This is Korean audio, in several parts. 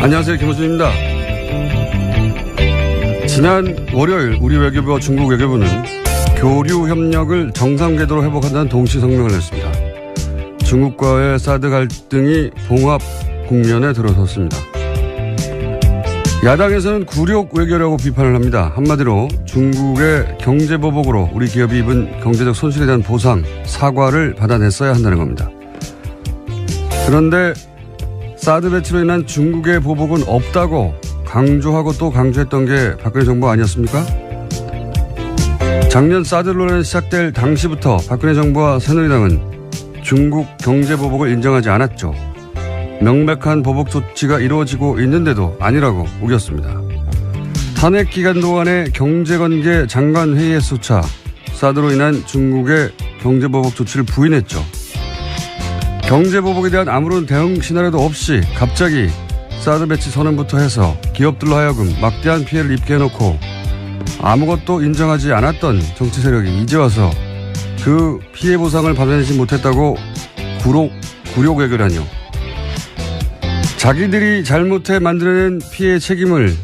안녕하세요, 김호준입니다. 지난 월요일 우리 외교부와 중국 외교부는 교류 협력을 정상 궤도로 회복한다는 동시 성명을 냈습니다. 중국과의 사드 갈등이 봉합 국면에 들어섰습니다. 야당에서는 굴욕 외교라고 비판을 합니다. 한마디로 중국의 경제보복으로 우리 기업이 입은 경제적 손실에 대한 보상, 사과를 받아냈어야 한다는 겁니다. 그런데 사드 배치로 인한 중국의 보복은 없다고 강조하고 또 강조했던 게 박근혜 정부 아니었습니까? 작년 사드 논란이 시작될 당시부터 박근혜 정부와 새누리당은 중국 경제 보복을 인정하지 않았죠. 명백한 보복 조치가 이루어지고 있는데도 아니라고 우겼습니다. 탄핵 기간 동안의 경제관계 장관 회의에서조차 사드로 인한 중국의 경제 보복 조치를 부인했죠. 경제 보복에 대한 아무런 대응 시나리오도 없이 갑자기 사드 배치 선언부터 해서 기업들로 하여금 막대한 피해를 입게 해놓고 아무것도 인정하지 않았던 정치 세력이 이제 와서 그 피해 보상을 받아내지 못했다고 굴욕 외교라뇨. 자기들이 잘못해 만들어낸 피해 책임을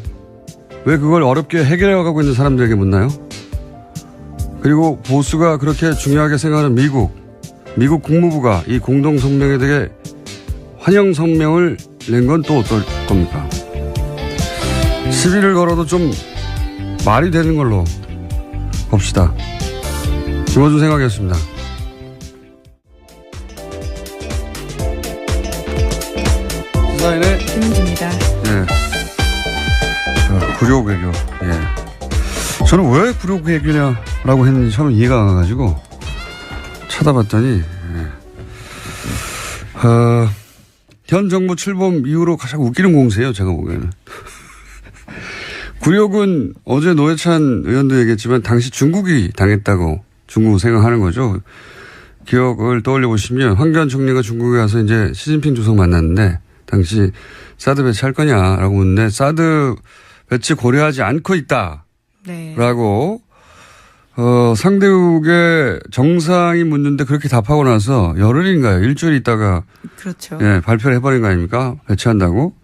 왜 그걸 어렵게 해결해가고 있는 사람들에게 묻나요? 그리고 보수가 그렇게 중요하게 생각하는 미국 국무부가 이 공동성명에 대해 환영 성명을 낸 건 또 어떨 겁니까? 시비를 걸어도 좀 말이 되는 걸로 봅시다. 김어준 생각이었습니다. 시사인의 김은지입니다. 예. 굴욕 외교. 예. 저는 왜 굴욕 외교냐라고 했는지 처음 이해가 안 가가지고 찾아봤더니 현 정부 출범 이후로 가장 웃기는 공세예요. 제가 보기에는. 굴욕은 어제 노회찬 의원도 얘기했지만 당시 중국이 당했다고 중국 생각하는 거죠. 기억을 떠올려 보시면 황교안 총리가 중국에 가서 이제 시진핑 주석 만났는데 당시 사드 배치할 거냐라고 묻는데 사드 배치 고려하지 않고 있다라고 상대국의 정상이 묻는데 그렇게 답하고 나서 열흘인가요? 일주일 있다가 그렇죠. 예, 발표를 해버린 거 아닙니까? 배치한다고.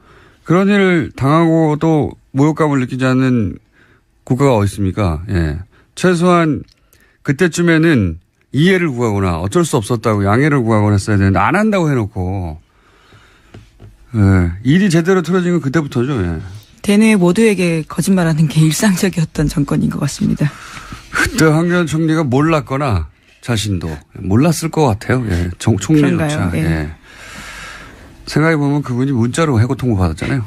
그런 일을 당하고 또 모욕감을 느끼지 않는 국가가 어디 있습니까? 예. 최소한 그때쯤에는 이해를 구하거나 어쩔 수 없었다고 양해를 구하거나 했어야 되는데 안 한다고 해놓고 예. 일이 제대로 틀어진 건 그때부터죠. 예. 대뇌 모두에게 거짓말하는 게 일상적이었던 정권인 것 같습니다. 그때 황교안 총리가 몰랐거나 자신도 몰랐을 것 같아요. 예. 총리조차. 예. 예. 생각해보면 그분이 문자로 해고 통보 받았잖아요.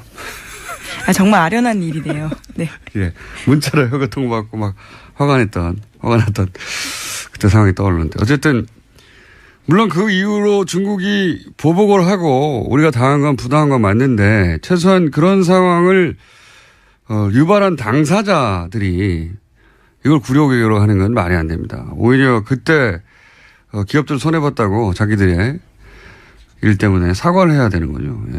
아, 정말 아련한 일이네요. 네. 예. 문자로 해고 통보 받고 막 화가 났던 그때 상황이 떠오르는데. 어쨌든, 물론 그 이후로 중국이 보복을 하고 우리가 당한 건 부당한 건 맞는데 최소한 그런 상황을 유발한 당사자들이 이걸 굴욕외교로 하는 건 말이 안 됩니다. 오히려 그때 기업들 손해봤다고 자기들의 일 때문에 사과를 해야 되는 거죠. 예.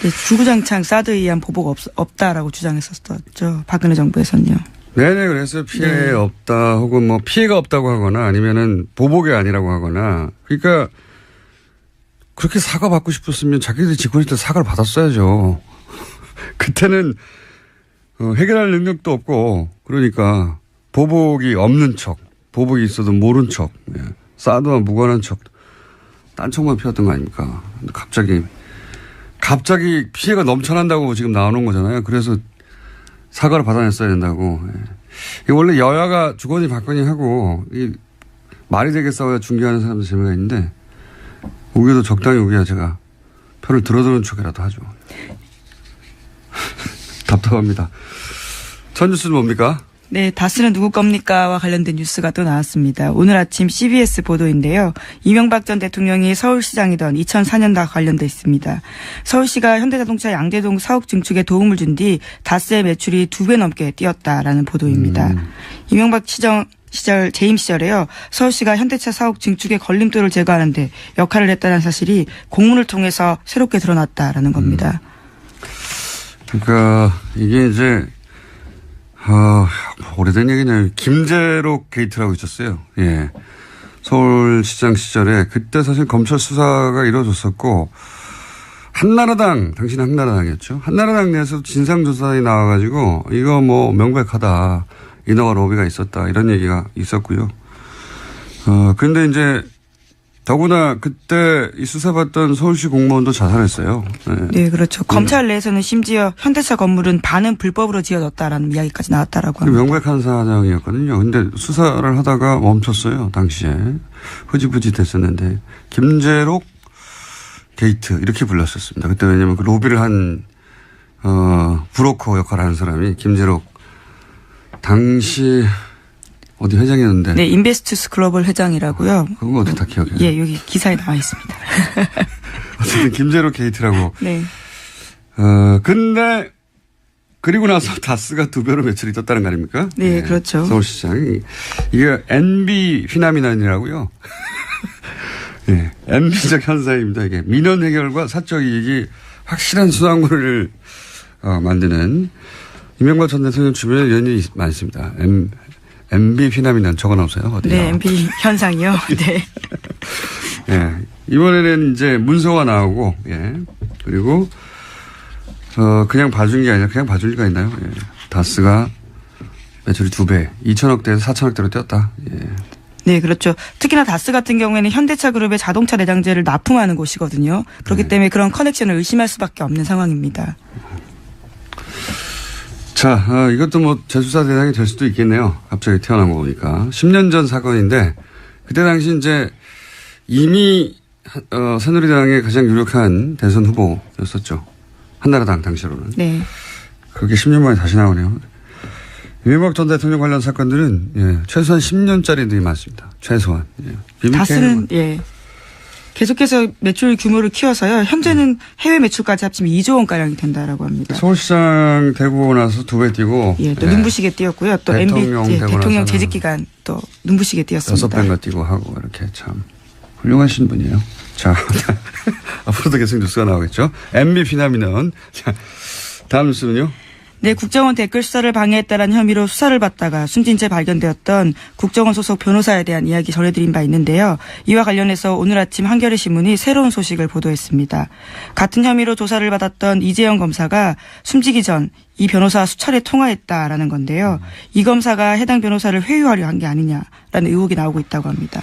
네, 주구장창 사드에 의한 보복 없다라고 주장했었죠. 박근혜 정부에서는요. 네네, 그래서 피해 네. 없다 혹은 뭐 피해가 없다고 하거나 아니면은 보복이 아니라고 하거나 그러니까 그렇게 사과받고 싶었으면 자기들이 집권일 때 사과를 받았어야죠. 그때는 해결할 능력도 없고 그러니까 보복이 없는 척, 보복이 있어도 모른 척, 예. 사드와 무관한 척, 딴청만 피웠던 거 아닙니까? 근데 갑자기 피해가 넘쳐난다고 지금 나오는 거잖아요. 그래서 사과를 받아냈어야 된다고. 예. 이게 원래 여야가 주거니 받거니 하고 이 말이 되게 싸워야 중계하는 사람들 재미가 있는데 우겨도 적당히 우겨야 제가 표를 들어주는 척이라도 하죠. 답답합니다. 첫 뉴스는 뭡니까? 네, 다스는 누구 겁니까와 관련된 뉴스가 또 나왔습니다. 오늘 아침 CBS 보도인데요. 이명박 전 대통령이 서울시장이던 2004년과 관련돼 있습니다. 서울시가 현대자동차 양재동 사옥 증축에 도움을 준 뒤 다스의 매출이 2배 넘게 뛰었다라는 보도입니다. 이명박 시절 재임 시절에요. 서울시가 현대차 사옥 증축의 걸림돌을 제거하는 데 역할을 했다는 사실이 공문을 통해서 새롭게 드러났다라는 겁니다. 그러니까 이게 이제 오래된 얘기네요. 김재록 게이트라고 있었어요. 예. 서울시장 시절에 그때 사실 검찰 수사가 이루어졌었고 한나라당, 당신은 한나라당이었죠. 한나라당 내에서 진상조사에 나와가지고 이거 뭐 명백하다. 인허가 로비가 있었다. 이런 얘기가 있었고요. 근데 이제 더구나 그때 이 수사받던 서울시 공무원도 자살했어요. 네, 그렇죠. 검찰 내에서는 심지어 현대차 건물은 반은 불법으로 지어졌다라는 이야기까지 나왔다라고 합니다. 명백한 사정이었거든요. 근데 수사를 하다가 멈췄어요. 당시에. 흐지부지 됐었는데. 김재록 게이트 이렇게 불렀었습니다. 그때 왜냐면 그 로비를 한 브로커 역할을 하는 사람이 김재록 당시 어디 회장이었는데. 네, 인베스투스 글로벌 회장이라고요. 그건 어떻게 다 기억해요? 예, 여기 기사에 나와 있습니다. 어쨌든 김재록 게이트라고. 네. 근데 그리고 나서 다스가 2배로 매출이 떴다는 거 아닙니까? 네, 그렇죠. 서울시장이. 이게 NB 휘나미난이라고요. 네, NB적 현상입니다. 이게 민원 해결과 사적 이익이 확실한 수당물을 만드는 이명박 전 대통령 주변에 이런 일이 많습니다. MB 휘나미난 적어놓으세요. 어디요? 네, MB 현상이요. 네. 예. 이번에는 이제 문서가 나오고, 예. 그리고, 그냥 봐준 게 아니라 그냥 봐줄 리가 있나요? 예. 다스가 매출이 2배, 2천억대에서 4천억대로 뛰었다. 예. 네, 그렇죠. 특히나 다스 같은 경우에는 현대차 그룹의 자동차 내장재를 납품하는 곳이거든요. 그렇기 때문에 그런 커넥션을 의심할 수밖에 없는 상황입니다. 자, 이것도 뭐 재수사 대상이 될 수도 있겠네요. 갑자기 태어난 거 보니까. 10년 전 사건인데 그때 당시 이제 이미 새누리당의 가장 유력한 대선 후보였었죠. 한나라당 당시로는. 네. 그게 10년 만에 다시 나오네요. 이명박 전 대통령 관련 사건들은 예, 최소한 10년짜리들이 많습니다. 최소한. 예. 다스는 예. 계속해서 매출 규모를 키워서요. 현재는 해외 매출까지 합치면 2조 원가량이 된다라고 합니다. 서울시장 되고 나서 2배 뛰고. 예, 또 예. 눈부시게 뛰었고요. 또 대통령, MB 대통령 재직 기간 또 눈부시게 뛰었습니다. 6배가 뛰고 하고 이렇게 참 훌륭하신 분이에요. 자, 앞으로도 계속 뉴스가 나오겠죠. MB 피나미는. 자, 다음 뉴스는요. 네, 국정원 댓글 수사를 방해했다는 혐의로 수사를 받다가 숨진 채 발견되었던 국정원 소속 변호사에 대한 이야기 전해드린 바 있는데요. 이와 관련해서 오늘 아침 한겨레 신문이 새로운 소식을 보도했습니다. 같은 혐의로 조사를 받았던 이재영 검사가 숨지기 전 이 변호사와 수차례 통화했다라는 건데요. 이 검사가 해당 변호사를 회유하려 한 게 아니냐라는 의혹이 나오고 있다고 합니다.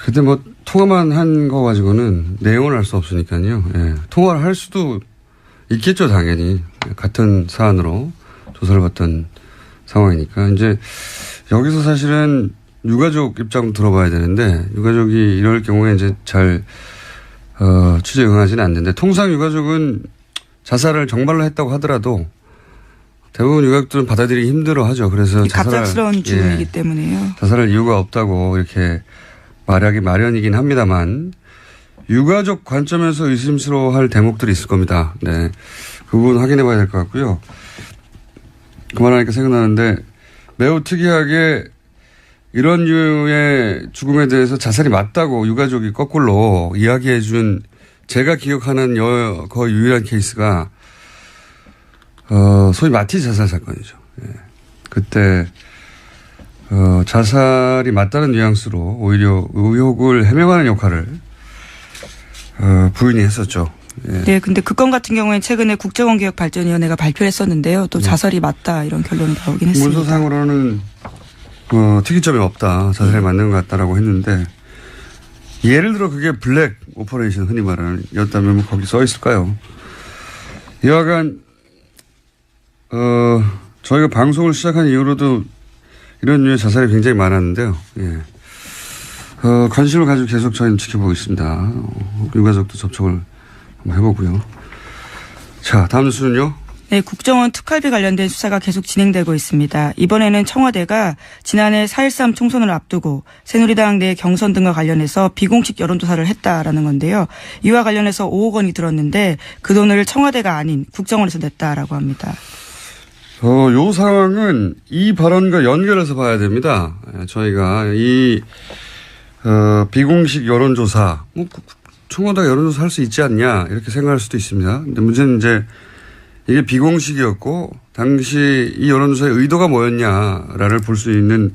그때 뭐 통화만 한 거 가지고는 내용을 알 수 없으니까요. 예. 통화를 할 수도 있겠죠, 당연히. 같은 사안으로 조사를 받던 상황이니까. 이제 여기서 사실은 유가족 입장도 들어봐야 되는데, 유가족이 이럴 경우에 이제 잘, 취재에 응하지는 않는데, 통상 유가족은 자살을 정말로 했다고 하더라도 대부분 유가족들은 받아들이기 힘들어 하죠. 그래서 갑작스러운 죽음이기 때문에요. 자살할 이유가 없다고 이렇게 말하기 마련이긴 합니다만, 유가족 관점에서 의심스러워할 대목들이 있을 겁니다. 네. 그 부분 확인해 봐야 될 것 같고요. 그만하니까 생각나는데 매우 특이하게 이런 류의 죽음에 대해서 자살이 맞다고 유가족이 거꾸로 이야기해 준 제가 기억하는 거의 유일한 케이스가 소위 마티 자살 사건이죠. 예. 그때 자살이 맞다는 뉘앙스로 오히려 의혹을 해명하는 역할을 부인이 했었죠. 예. 네, 근데 그 건 같은 경우에는 최근에 국정원개혁발전위원회가 발표를 했었는데요. 또 자살이 맞다 이런 결론이 나오긴 했습니다. 문서상으로는 특이점이 없다. 자살이 맞는 것 같다라고 했는데 예를 들어 그게 블랙 오퍼레이션 흔히 말하는 였다면 뭐 거기 써 있을까요? 여하간 저희가 방송을 시작한 이후로도 이런 류의 자살이 굉장히 많았는데요. 예. 관심을 가지고 계속 저희는 지켜보고 있습니다. 유가족도 접촉을 한번 해보고요. 자, 다음 뉴스는요. 네, 국정원 특활비 관련된 수사가 계속 진행되고 있습니다. 이번에는 청와대가 지난해 4.13 총선을 앞두고 새누리당 내 경선 등과 관련해서 비공식 여론조사를 했다라는 건데요. 이와 관련해서 5억 원이 들었는데 그 돈을 청와대가 아닌 국정원에서 냈다라고 합니다. 요 상황은 이 발언과 연결해서 봐야 됩니다. 저희가 이 비공식 여론조사, 뭐 청와대가 여론조사 할 수 있지 않냐 이렇게 생각할 수도 있습니다. 근데 문제는 이제 이게 비공식이었고 당시 이 여론조사의 의도가 뭐였냐를 볼 수 있는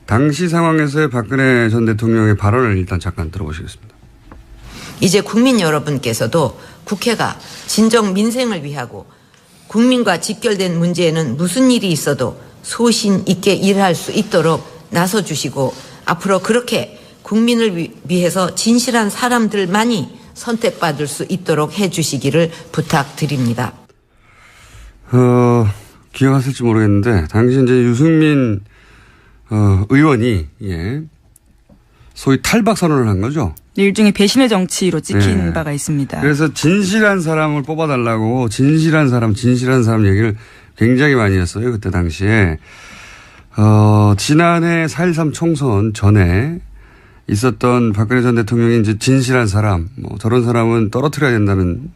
당시 상황에서의 박근혜 전 대통령의 발언을 일단 잠깐 들어보시겠습니다. 이제 국민 여러분께서도 국회가 진정 민생을 위하고 국민과 직결된 문제에는 무슨 일이 있어도 소신 있게 일할 수 있도록 나서주시고 앞으로 그렇게 국민을 위해서 진실한 사람들만이 선택받을 수 있도록 해주시기를 부탁드립니다. 기억하실지 모르겠는데 당시 이제 유승민 의원이 소위 탈박 선언을 한 거죠. 일종의 배신의 정치로 찍힌 네. 바가 있습니다. 그래서 진실한 사람을 뽑아달라고 진실한 사람 얘기를 굉장히 많이 했어요. 그때 당시에. 지난해 4.13 총선 전에 있었던 박근혜 전 대통령이 이제 진실한 사람, 저런 사람은 떨어뜨려야 된다는,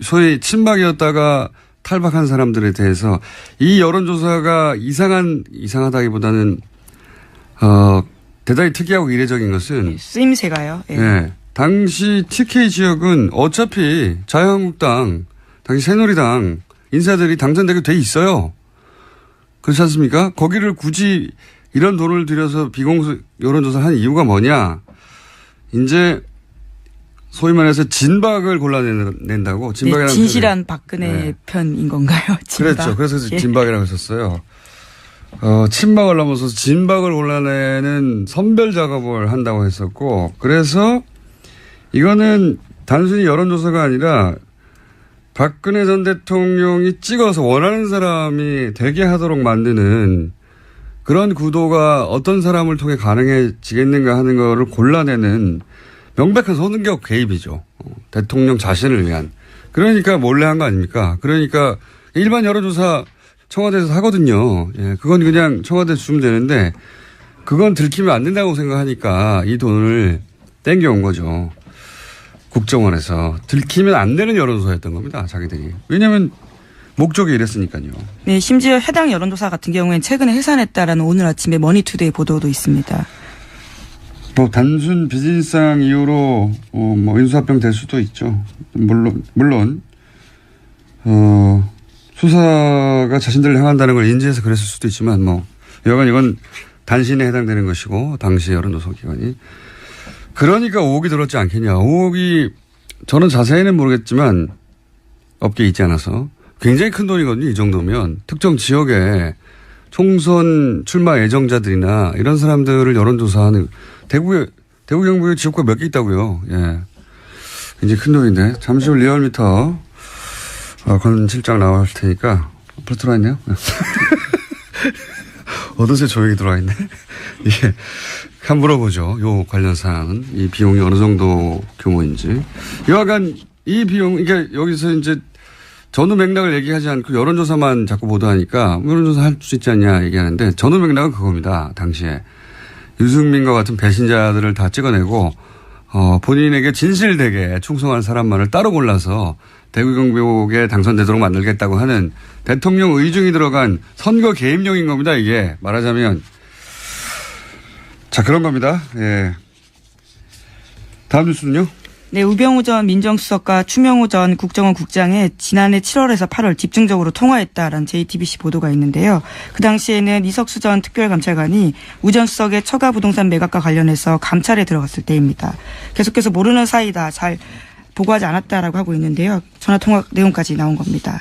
소위 친박이었다가 탈박한 사람들에 대해서 이 여론조사가 이상하다기보다는, 대단히 특이하고 이례적인 것은 쓰임새가요. 예. 네. 당시 TK 지역은 어차피 자유한국당, 당시 새누리당 인사들이 당선되게 돼 있어요. 그렇지 않습니까? 거기를 굳이 이런 돈을 들여서 비공식 여론조사를 한 이유가 뭐냐? 이제 소위 말해서 진박을 골라낸다고. 진박이라는 진실한 박근혜 편인 건가요? 진박. 그렇죠. 그래서 진박이라고 했었어요. 친박을 넘어서서 진박을 골라내는 선별 작업을 한다고 했었고, 그래서 이거는 단순히 여론조사가 아니라 박근혜 전 대통령이 찍어서 원하는 사람이 되게 하도록 만드는 그런 구도가 어떤 사람을 통해 가능해지겠는가 하는 거를 골라내는 명백한 선거 개입이죠. 대통령 자신을 위한. 그러니까 몰래 한 거 아닙니까? 그러니까 일반 여론조사 청와대에서 하거든요. 예, 그건 그냥 청와대에 주면 되는데 그건 들키면 안 된다고 생각하니까 이 돈을 땡겨온 거죠. 국정원에서. 들키면 안 되는 여론조사였던 겁니다. 자기들이. 왜냐하면 목적이 이랬으니까요. 네, 심지어 해당 여론조사 같은 경우에는 최근에 해산했다라는 오늘 아침에 머니투데이 보도도 있습니다. 단순 비즈니스상 이유로 인수합병 될 수도 있죠. 물론 수사가 자신들을 향한다는 걸 인지해서 그랬을 수도 있지만 여간 이건 단신에 해당되는 것이고 당시 여론조사 기관이. 그러니까 5억이 들었지 않겠냐. 5억이 저는 자세히는 모르겠지만 업계에 있지 않아서 굉장히 큰 돈이거든요. 이 정도면. 특정 지역에 총선 출마 예정자들이나 이런 사람들을 여론조사하는 대구 경북에 지역구가 몇 개 있다고요. 예. 굉장히 큰 돈인데. 잠시 후 리얼미터 권 실장 나올 테니까 벌써 들어와 있네요. 어느새 조용히 들어와 있네. 예. 한번 물어보죠. 요 관련 사항은. 이 비용이 어느 정도 규모인지. 여하간 이 비용, 그러니까 여기서 이제 전후 맥락을 얘기하지 않고 여론조사만 자꾸 보도하니까 여론조사 할 수 있지 않냐 얘기하는데 전후 맥락은 그겁니다. 당시에. 유승민과 같은 배신자들을 다 찍어내고 본인에게 진실되게 충성한 사람만을 따로 골라서 대구 경북에 당선되도록 만들겠다고 하는 대통령 의중이 들어간 선거 개입용인 겁니다. 이게 말하자면. 자, 그런 겁니다. 예. 다음 뉴스는요? 네, 우병우 전 민정수석과 추명호 전 국정원 국장이 지난해 7월에서 8월 집중적으로 통화했다라는 JTBC 보도가 있는데요. 그 당시에는 이석수 전 특별감찰관이 우 전 수석의 처가 부동산 매각과 관련해서 감찰에 들어갔을 때입니다. 계속해서 모르는 사이다, 잘 보고하지 않았다라고 하고 있는데요. 전화통화 내용까지 나온 겁니다.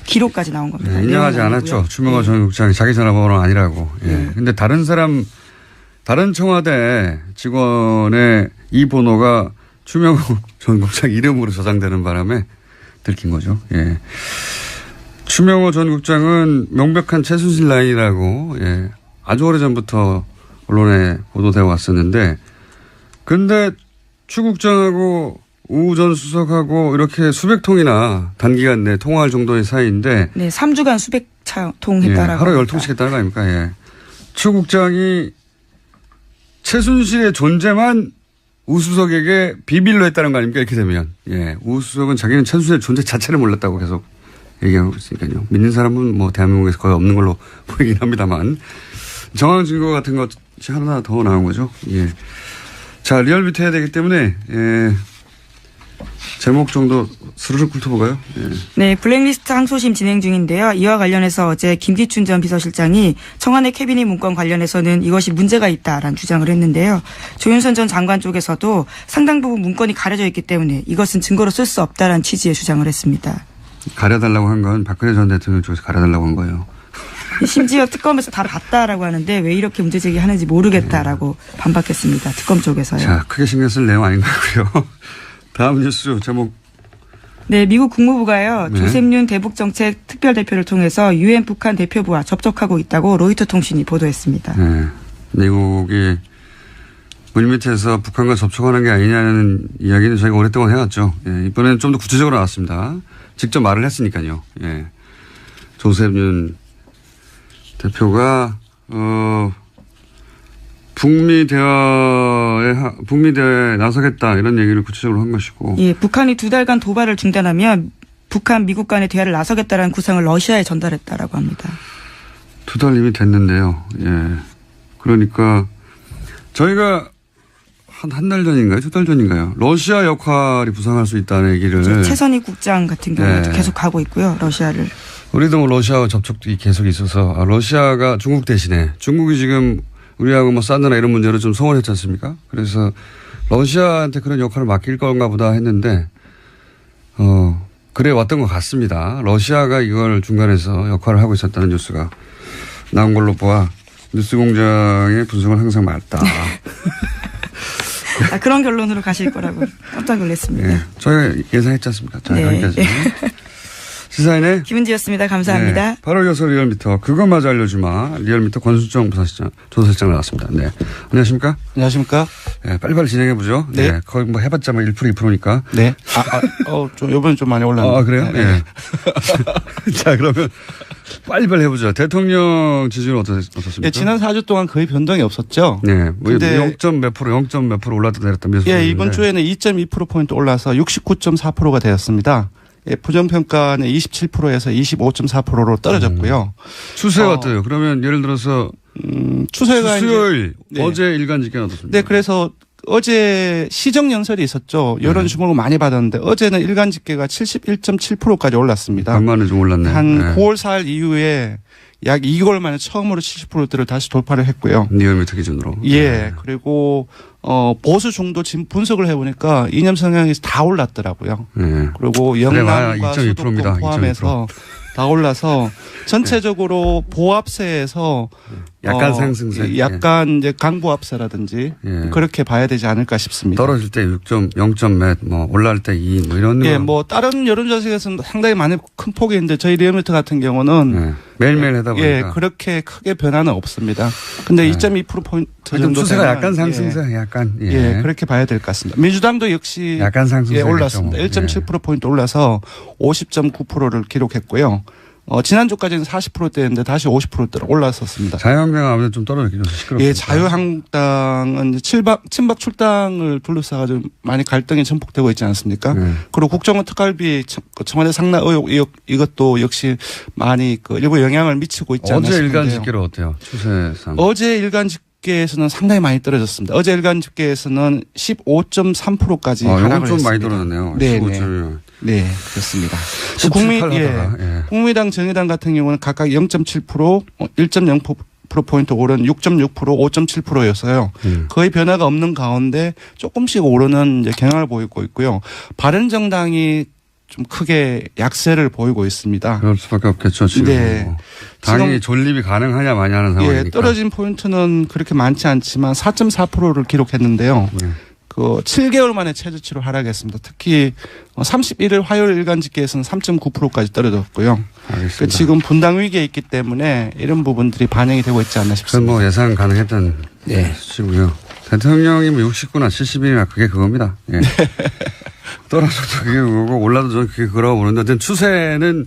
기록까지 나온 겁니다. 네, 인정하지 않았죠. 추명호 전 국장이 자기 전화번호는 아니라고. 예. 근데 다른 청와대 직원의 이 번호가 추명호 전 국장 이름으로 저장되는 바람에 들킨 거죠. 예. 추명호 전 국장은 명백한 최순실 라인이라고, 예. 아주 오래전부터 언론에 보도되어 왔었는데, 근데 추 국장하고 우 전 수석하고 이렇게 수백 통이나 단기간 내에 통화할 정도의 사이인데. 네, 3주간 수백 통 했다라고. 예, 하루 10통씩 했다는 거 아닙니까? 예. 추 국장이 최순실의 존재만 우 수석에게 비밀로 했다는 거 아닙니까? 이렇게 되면. 예. 우 수석은 자기는 최순실의 존재 자체를 몰랐다고 계속 얘기하고 있으니까요. 믿는 사람은 대한민국에서 거의 없는 걸로 보이긴 합니다만. 정황 증거 같은 것이 하나 더 나온 거죠. 예. 자, 리얼미터 해야 되기 때문에, 예. 제목 정도 스르륵 훑어보가요? 예. 네, 블랙리스트 항소심 진행 중인데요. 이와 관련해서 어제 김기춘 전 비서실장이 청와대 캐비닛 문건 관련해서는 이것이 문제가 있다라는 주장을 했는데요. 조윤선 전 장관 쪽에서도 상당 부분 문건이 가려져 있기 때문에 이것은 증거로 쓸 수 없다라는 취지의 주장을 했습니다. 가려달라고 한 건 박근혜 전 대통령 쪽에서 가려달라고 한 거예요. 심지어 특검에서 다 봤다라고 하는데 왜 이렇게 문제 제기하는지 모르겠다라고 반박했습니다. 특검 쪽에서요. 자, 크게 신경 쓸 내용 아닌 거고요. 다음 뉴스 제목. 네, 미국 국무부가요. 네. 조셉윤 대북정책 특별대표를 통해서 유엔 북한 대표부와 접촉하고 있다고 로이터 통신이 보도했습니다. 네. 미국이 물밑에서 북한과 접촉하는 게 아니냐는 이야기는 저희가 오랫동안 해왔죠. 예, 이번에는 좀 더 구체적으로 나왔습니다. 직접 말을 했으니까요. 예. 조셉윤 대표가 북미 대화에 나서겠다 이런 얘기를 구체적으로 한 것이고. 예, 북한이 2달간 도발을 중단하면 북한 미국 간의 대화를 나서겠다라는 구상을 러시아에 전달했다라고 합니다. 2달 이미 됐는데요. 예. 그러니까 저희가 한 달 전인가요? 2달 전인가요? 러시아 역할이 부상할 수 있다는 얘기를. 최선희 국장 같은 경우도 네. 계속 가고 있고요. 러시아를. 우리도 뭐 러시아와 접촉이 계속 있어서 러시아가 중국 대신에 중국이 지금 우리하고 뭐 사드나 이런 문제로 좀 소원했지 않습니까? 그래서 러시아한테 그런 역할을 맡길 건가 보다 했는데 그래 왔던 것 같습니다. 러시아가 이걸 중간에서 역할을 하고 있었다는 뉴스가 나온 걸로 보아 뉴스공장의 분석은 항상 맞다. 그런 결론으로 가실 거라고 깜짝 놀랐습니다. 네. 저희가 예상했지 않습니까? 자, 네. 여기까지. 시사인의 김은지였습니다. 감사합니다. 네. 8월 6일 리얼미터 그것마저 알려주마 리얼미터 권순정 조사실장 나왔습니다. 네. 안녕하십니까? 안녕하십니까? 네, 빨리빨리 진행해보죠. 네. 네. 거의 뭐 해봤자 뭐 1%, 2%니까. 네. 좀, 요번에 좀 많이 올랐네요. 아, 그래요? 예. 네. 자, 그러면 빨리빨리 해보죠. 대통령 지지율은 어떻습니까? 예, 지난 4주 동안 거의 변동이 없었죠. 네. 뭐 근데 0. 몇 프로 올랐다 내렸다 몇 예, 이번 주에는 2.2%포인트 올라서 69.4%가 되었습니다. 예, 부정평가는 27%에서 25.4%로 떨어졌고요. 추세가 어때요? 그러면 예를 들어서 추세가 수요일 네. 어제 일간 집계는 어떻습니까? 네, 그래서 어제 시정연설이 있었죠. 여론 주목을 많이 받았는데 어제는 일간 집계가 71.7%까지 올랐습니다. 반만에 좀 올랐네. 한 네. 9월 4일 이후에 약 2개월 만에 처음으로 70%대를 다시 돌파를 했고요. 리얼미터 기준으로. 예. 네. 그리고 보수 중도 지금 분석을 해보니까 이념 성향이 다 올랐더라고요. 네. 그리고 영남과 2.2%입니다. 수도권 포함해서 다 올라서 전체적으로 보합세에서 약간 상승세. 약간 이제 강보합세라든지 예. 그렇게 봐야 되지 않을까 싶습니다. 떨어질 때 0점 몇, 뭐 올라갈 때 2, 뭐 이런. 예, 뭐 다른 여론조사에서는 상당히 많이 큰 폭이 있는데 저희 리얼미터 같은 경우는 네. 매일매일 하다 보니까. 예, 그렇게 크게 변화는 없습니다. 근데 네. 2.2%포인트 좀 정도 추세가 되면, 약간 상승세, 약간. 예. 예, 그렇게 봐야 될 것 같습니다. 민주당도 역시 약간 상승세. 예, 올랐습니다. 1.7%포인트 올라서 50.9%를 기록했고요. 지난주까지는 40%대였는데 다시 50%대로 올랐었습니다. 자유한국당 아무래도 좀 떨어졌긴 해서 시끄럽습니다. 예, 자유한국당은 친박 출당을 둘러싸가지고 많이 갈등이 전폭되고 있지 않습니까? 그리고 국정원 특활비 청와대 상납 의혹 이것도 역시 많이 일부 영향을 미치고 있지 않나 어제 싶은데요. 일간 집계로 어때요? 추세상. 어제 일간 집계에서는 상당히 많이 떨어졌습니다. 어제 일간 집계에서는 15.3%까지 하락을 좀 했습니다. 많이 떨어졌네요. 네, 15.1. 네, 그렇습니다. 17, 8 하다가, 예. 국민의당, 정의당 같은 경우는 각각 0.7%, 1.0%포인트 오른 6.6%, 5.7%였어요. 거의 변화가 없는 가운데 조금씩 오르는 이제 경향을 보이고 있고요. 바른정당이 좀 크게 약세를 보이고 있습니다. 그럴 수밖에 없겠죠, 지금. 네. 당이 지금 존립이 가능하냐 마냐 하는 상황이니까. 예, 떨어진 포인트는 그렇게 많지 않지만 4.4%를 기록했는데요. 네. 7개월 만에 최저치로 하락했습니다. 특히 31일 화요일 일간 집계에서는 3.9%까지 떨어졌고요. 알겠습니다. 지금 분당 위기에 있기 때문에 이런 부분들이 반영이 되고 있지 않나 그건 싶습니다. 뭐 예상 가능했던 네. 수치고요. 대통령이 뭐 60구나 70이나 그게 그겁니다. 예. 떨어져도 그게 그거고 올라도 저는 그게 그거라고 보는데 어쨌든 추세는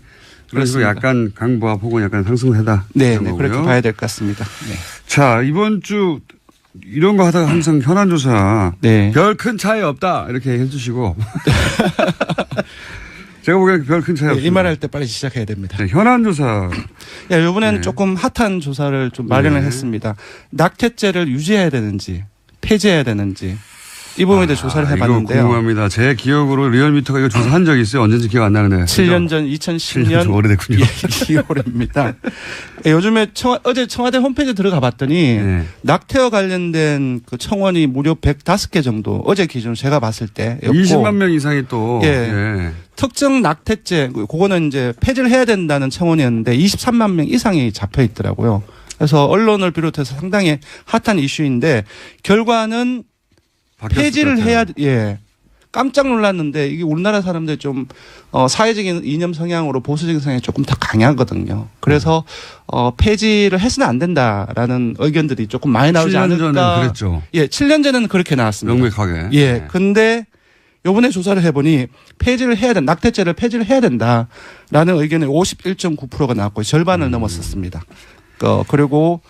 그런 식으로 약간 강보합 혹은 약간 상승세다. 네, 그렇게 봐야 될 것 같습니다. 네. 자, 이번 주 이런 거 하다가 항상 현안조사 네. 별 큰 차이 없다 이렇게 해주시고 제가 보기에는 별 큰 차이 없습니다. 이 말할 때 빨리 시작해야 됩니다. 네, 현안조사. 이번에는 네. 조금 핫한 조사를 좀 마련을 네. 했습니다. 낙태죄를 유지해야 되는지 폐지해야 되는지 이 부분에 대해 조사를 이거 해봤는데요. 궁금합니다. 제 기억으로 리얼미터가 이거 조사한 적이 있어요. 언제인지 기억 안 나는데. 7년 전 2010년 좀 오래됐군요. 2월입니다. 요즘에 어제 청와대 홈페이지 들어가 봤더니 네. 낙태와 관련된 그 청원이 무려 105개 정도 어제 기준 제가 봤을 때였고 20만 명 이상이 또. 예. 예. 특정 낙태죄 그거는 이제 폐지를 해야 된다는 청원이었는데 23만 명 이상이 잡혀 있더라고요. 그래서 언론을 비롯해서 상당히 핫한 이슈인데 결과는 바뀌었을 폐지를 것 같아요. 해야 예. 깜짝 놀랐는데 이게 우리나라 사람들 좀 사회적인 이념 성향으로 보수적인 성향이 조금 더 강하거든요. 그래서 폐지를 해서는 안 된다라는 의견들이 조금 많이 나오지 7년 않을까. 전에 그랬죠. 예, 7년 전에는 그렇게 나왔습니다. 명백하게. 예, 네. 근데 요번에 조사를 해보니 폐지를 해야 된다. 낙태죄를 폐지를 해야 된다라는 의견이 51.9%가 나왔고 절반을 넘었었습니다. 그리고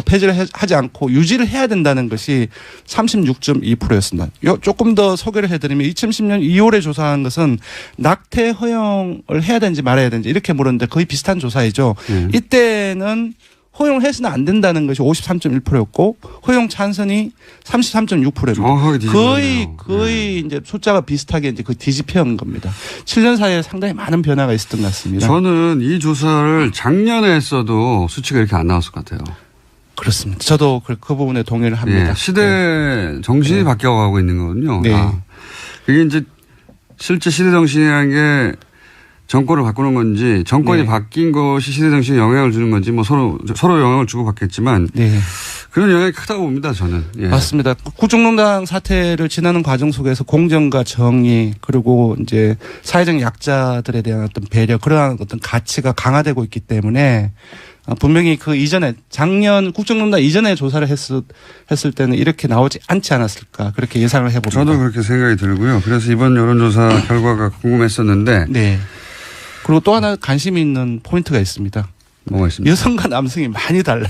폐지를 하지 않고 유지를 해야 된다는 것이 36.2%였습니다. 조금 더 소개를 해드리면 2010년 2월에 조사한 것은 낙태 허용을 해야 되는지 말아야 되는지 이렇게 물었는데 거의 비슷한 조사이죠. 이때는 허용해서는 안 된다는 것이 53.1%였고 허용 찬성이 33.6%입니다. 정확하게 뒤집어졌네요. 거의 이제 숫자가 비슷하게 이제 뒤집혀온 겁니다. 7년 사이에 상당히 많은 변화가 있었던 것 같습니다. 저는 이 조사를 작년에 했어도 수치가 이렇게 안 나왔을 것 같아요. 그렇습니다. 저도 그 부분에 동의를 합니다. 예, 시대 정신이 바뀌어가고 있는 거거든요. 네. 이게 이제 실제 시대 정신이라는 게 정권을 바꾸는 건지 정권이 네. 바뀐 것이 시대 정신에 영향을 주는 건지 뭐 서로 영향을 주고 받겠지만 네. 그런 영향이 크다고 봅니다. 저는. 예. 맞습니다. 국정농단 사태를 지나는 과정 속에서 공정과 정의 그리고 이제 사회적 약자들에 대한 어떤 배려 그러한 어떤 가치가 강화되고 있기 때문에 분명히 그 이전에 작년 국정농단 이전에 조사를 했을 때는 이렇게 나오지 않지 않았을까 그렇게 예상을 해봅니다. 저도 그렇게 생각이 들고요. 그래서 이번 여론조사 결과가 궁금했었는데. 네. 그리고 또 하나 관심이 있는 포인트가 있습니다. 뭐가 있습니까? 여성과 남성이 많이 달라요.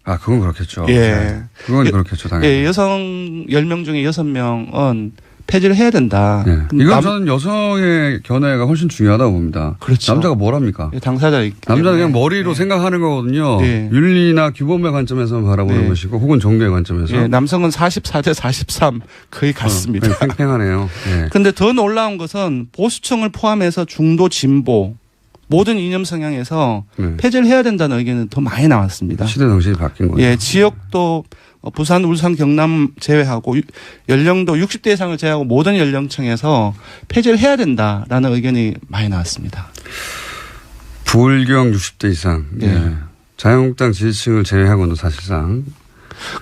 아, 그건 그렇겠죠. 예. 네. 그건 그렇겠죠. 당연히. 예, 여성 10명 중에 6명은 폐지를 해야 된다. 네. 이건 저는 여성의 견해가 훨씬 중요하다고 봅니다. 그렇죠. 남자가 뭘 합니까? 당사자이기 남자는 그냥 때문에. 머리로 생각하는 거거든요. 네. 윤리나 규범의 관점에서 바라보는 네. 것이고 혹은 종교의 관점에서. 예, 남성은 44대 43 거의 같습니다. 그냥 팽팽하네요. 예. 근데 더 놀라운 것은 보수층을 포함해서 중도 진보 모든 이념 성향에서 네. 폐지를 해야 된다는 의견은 더 많이 나왔습니다. 시대 정신이 바뀐 거죠. 예, 지역도 부산, 울산, 경남 제외하고 연령도 60대 이상을 제외하고 모든 연령층에서 폐지를 해야 된다라는 의견이 많이 나왔습니다. 불경 60대 이상. 네. 예. 자유한국당 지지층을 제외하고는 사실상.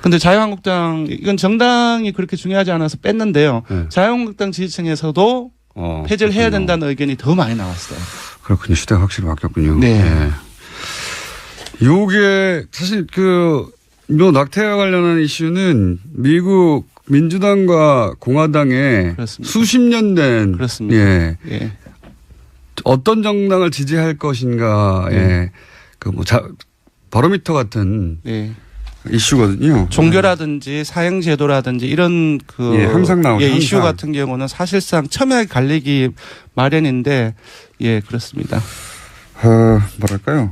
근데 자유한국당 이건 정당이 그렇게 중요하지 않아서 뺐는데요. 네. 자유한국당 지지층에서도 폐지를 해야 그렇군요. 된다는 의견이 더 많이 나왔어요. 그렇군요. 시대가 확실히 바뀌었군요. 네. 예. 요게 사실 요 낙태와 관련한 이슈는 미국 민주당과 공화당의 그렇습니다. 수십 년 된 그렇습니다. 예. 예. 어떤 정당을 지지할 것인가의 바로미터 같은 네. 이슈거든요. 종교라든지 사형제도라든지 이런 예, 항상 나오죠. 이슈 항상. 같은 경우는 사실상 첨예하게 갈리기 마련인데 예 그렇습니다. 뭐랄까요?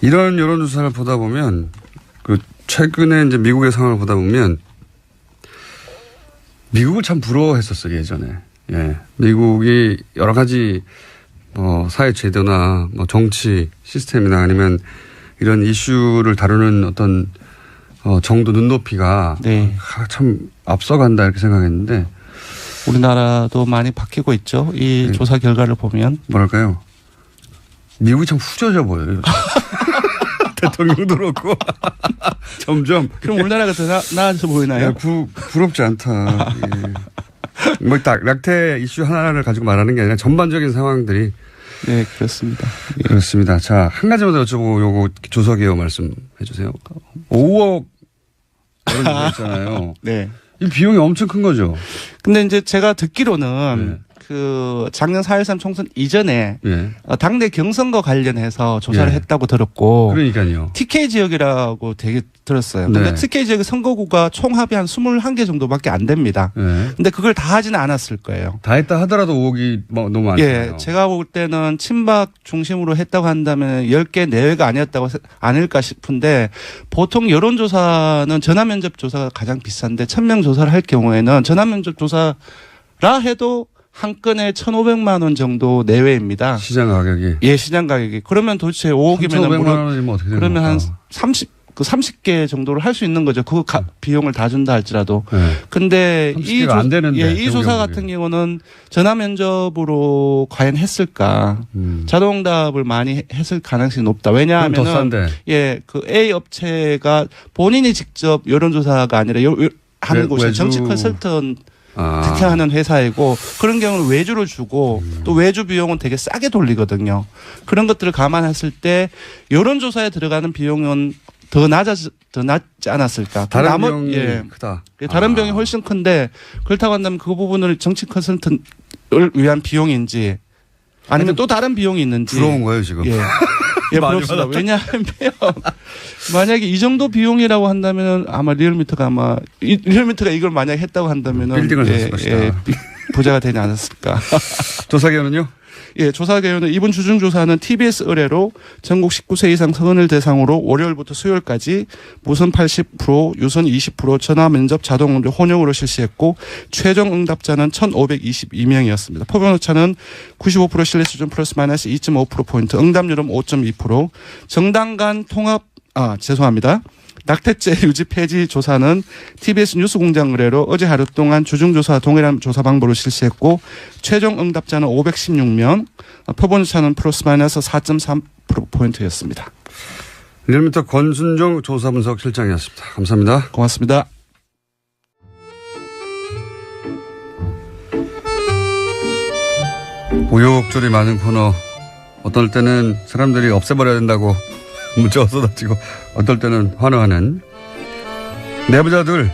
이런 여론조사를 보다 보면 최근에 이제 미국의 상황을 보다 보면 미국을 참 부러워했었어요 예전에. 예, 미국이 여러 가지 사회 제도나 정치 시스템이나 아니면 이런 이슈를 다루는 어떤 정도 눈높이가 네. 참 앞서간다 이렇게 생각했는데 우리나라도 많이 바뀌고 있죠. 이 네. 조사 결과를 보면 뭐랄까요? 미국이 참 후져져 보여요. 요즘. 대통령도 그렇고 점점 그럼 우리나라가 더 나아져 보이나요? 부럽지 않다. 예. 딱 낙태 이슈 하나를 가지고 말하는 게 아니라 전반적인 상황들이 네 그렇습니다. 예. 그렇습니다. 자, 한 가지만 더 여쭤보고 요거 조사 개요 말씀해 주세요. 5억 이런 거 있잖아요. 네. 이 비용이 엄청 큰 거죠. 근데 이제 제가 듣기로는 네. 그 작년 4.13 총선 이전에 예. 당내 경선과 관련해서 조사를 예. 했다고 들었고 그러니까요. TK 지역이라고 되게 들었어요. 근데 네. TK 지역의 선거구가 총합이 한 21개 정도밖에 안 됩니다. 예. 근데 그걸 다 하지는 않았을 거예요. 다 했다 하더라도 의혹이 뭐 너무 많잖아요. 예, 제가 볼 때는 친박 중심으로 했다고 한다면 10개 내외가 아닐까 싶은데 보통 여론조사는 전화면접 조사가 가장 비싼데 1000명 조사를 할 경우에는 전화면접 조사라 해도 한 건에 1,500만 원 정도 내외입니다. 시장 가격이. 예, 시장 가격이. 그러면 도대체 5억이면 3,500만 원이면 어떻게 되는 그러면 한 겁니까? 30개 정도를 할 수 있는 거죠. 그 비용을 다 준다 할지라도. 네. 근데 30개가 안 되는데, 이 조사 경우에. 같은 경우는 전화 면접으로 과연 했을까? 자동응답을 많이 했을 가능성이 높다. 그럼 더 왜냐하면 싼데. 예, 그 A 업체가 본인이 직접 여론조사가 아니라 하는 곳이 외주. 정치 컨설턴 아. 대체하는 회사이고 그런 경우는 외주를 주고 또 외주 비용은 되게 싸게 돌리거든요. 그런 것들을 감안했을 때 여론조사에 들어가는 비용은 더 낮지 않았을까. 다른 나머- 비용이 예. 크다. 예, 다른 비용이 훨씬 큰데 그렇다고 한다면 그 부분을 정치 컨설턴을 위한 비용인지 아니면 또 다른 비용이 있는지. 부러운 거예요 지금. 예. 예, 많이 부럽습니다. 받았죠? 왜냐하면 만약에 이 정도 비용이라고 한다면 아마 리얼미터가 이걸 만약에 했다고 한다면 빌딩을 샀을 것이다. 부자가 되지 않았을까. 조사 결은요? 예, 조사 개요는 이번 주중조사는 TBS 의뢰로 전국 19세 이상 성인을 대상으로 월요일부터 수요일까지 무선 80%, 유선 20%, 전화 면접 자동 응답 혼용으로 실시했고 최종 응답자는 1,522명이었습니다. 표본 오차는 95% 신뢰 수준 플러스 마이너스 2.5%포인트, 응답률은 5.2%, 정당 간 통합, 죄송합니다. 낙태죄 유지 폐지 조사는 TBS 뉴스공장 의뢰로 어제 하루 동안 주중조사 동일한 조사 방법으로 실시했고 최종 응답자는 516명, 표본오차는 플러스 마이너스 4.3%포인트였습니다. 리얼미터 권순정 조사분석 실장이었습니다. 감사합니다. 고맙습니다. 우여곡절이 많은 코너. 어떨 때는 사람들이 없애버려야 된다고 문자가 쏟아지고 어떨 때는 환호하는 내부자들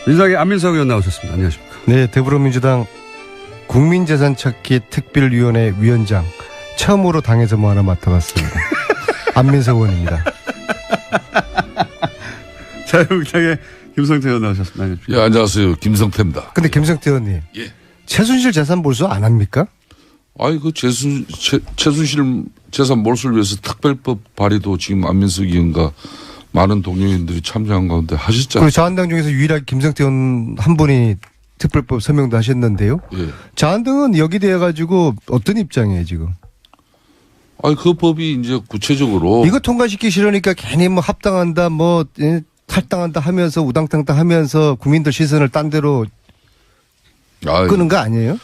민주당의 안민석 의원 나오셨습니다. 안녕하십니까. 네, 더불어민주당 국민재산찾기 특별위원회 위원장 처음으로 당에서 뭐 하나 맡아봤습니다. 안민석 의원입니다. 자유한국당의 김성태 의원 나오셨습니다. 안녕하십니까. 예, 안녕하세요. 김성태입니다. 근데 김성태 의원님. 예. 최순실 재산 몰수 안 합니까? 아이, 최순실 재산 몰수를 위해서 특별법 발의도 지금 안민석 의원과 많은 동료인들이 참여한 가운데 하셨잖아요. 그리고 자한당 중에서 유일하게 김성태 의원 한 분이 특별법 서명도 하셨는데요. 예. 자한당은 여기 대해 가지고 어떤 입장이에요, 지금? 아이, 그 법이 이제 구체적으로. 이거 통과시키기 싫으니까 괜히 뭐 합당한다, 뭐 탈당한다 하면서 우당탕당 하면서 국민들 시선을 딴 데로 아이, 끄는 거 아니에요?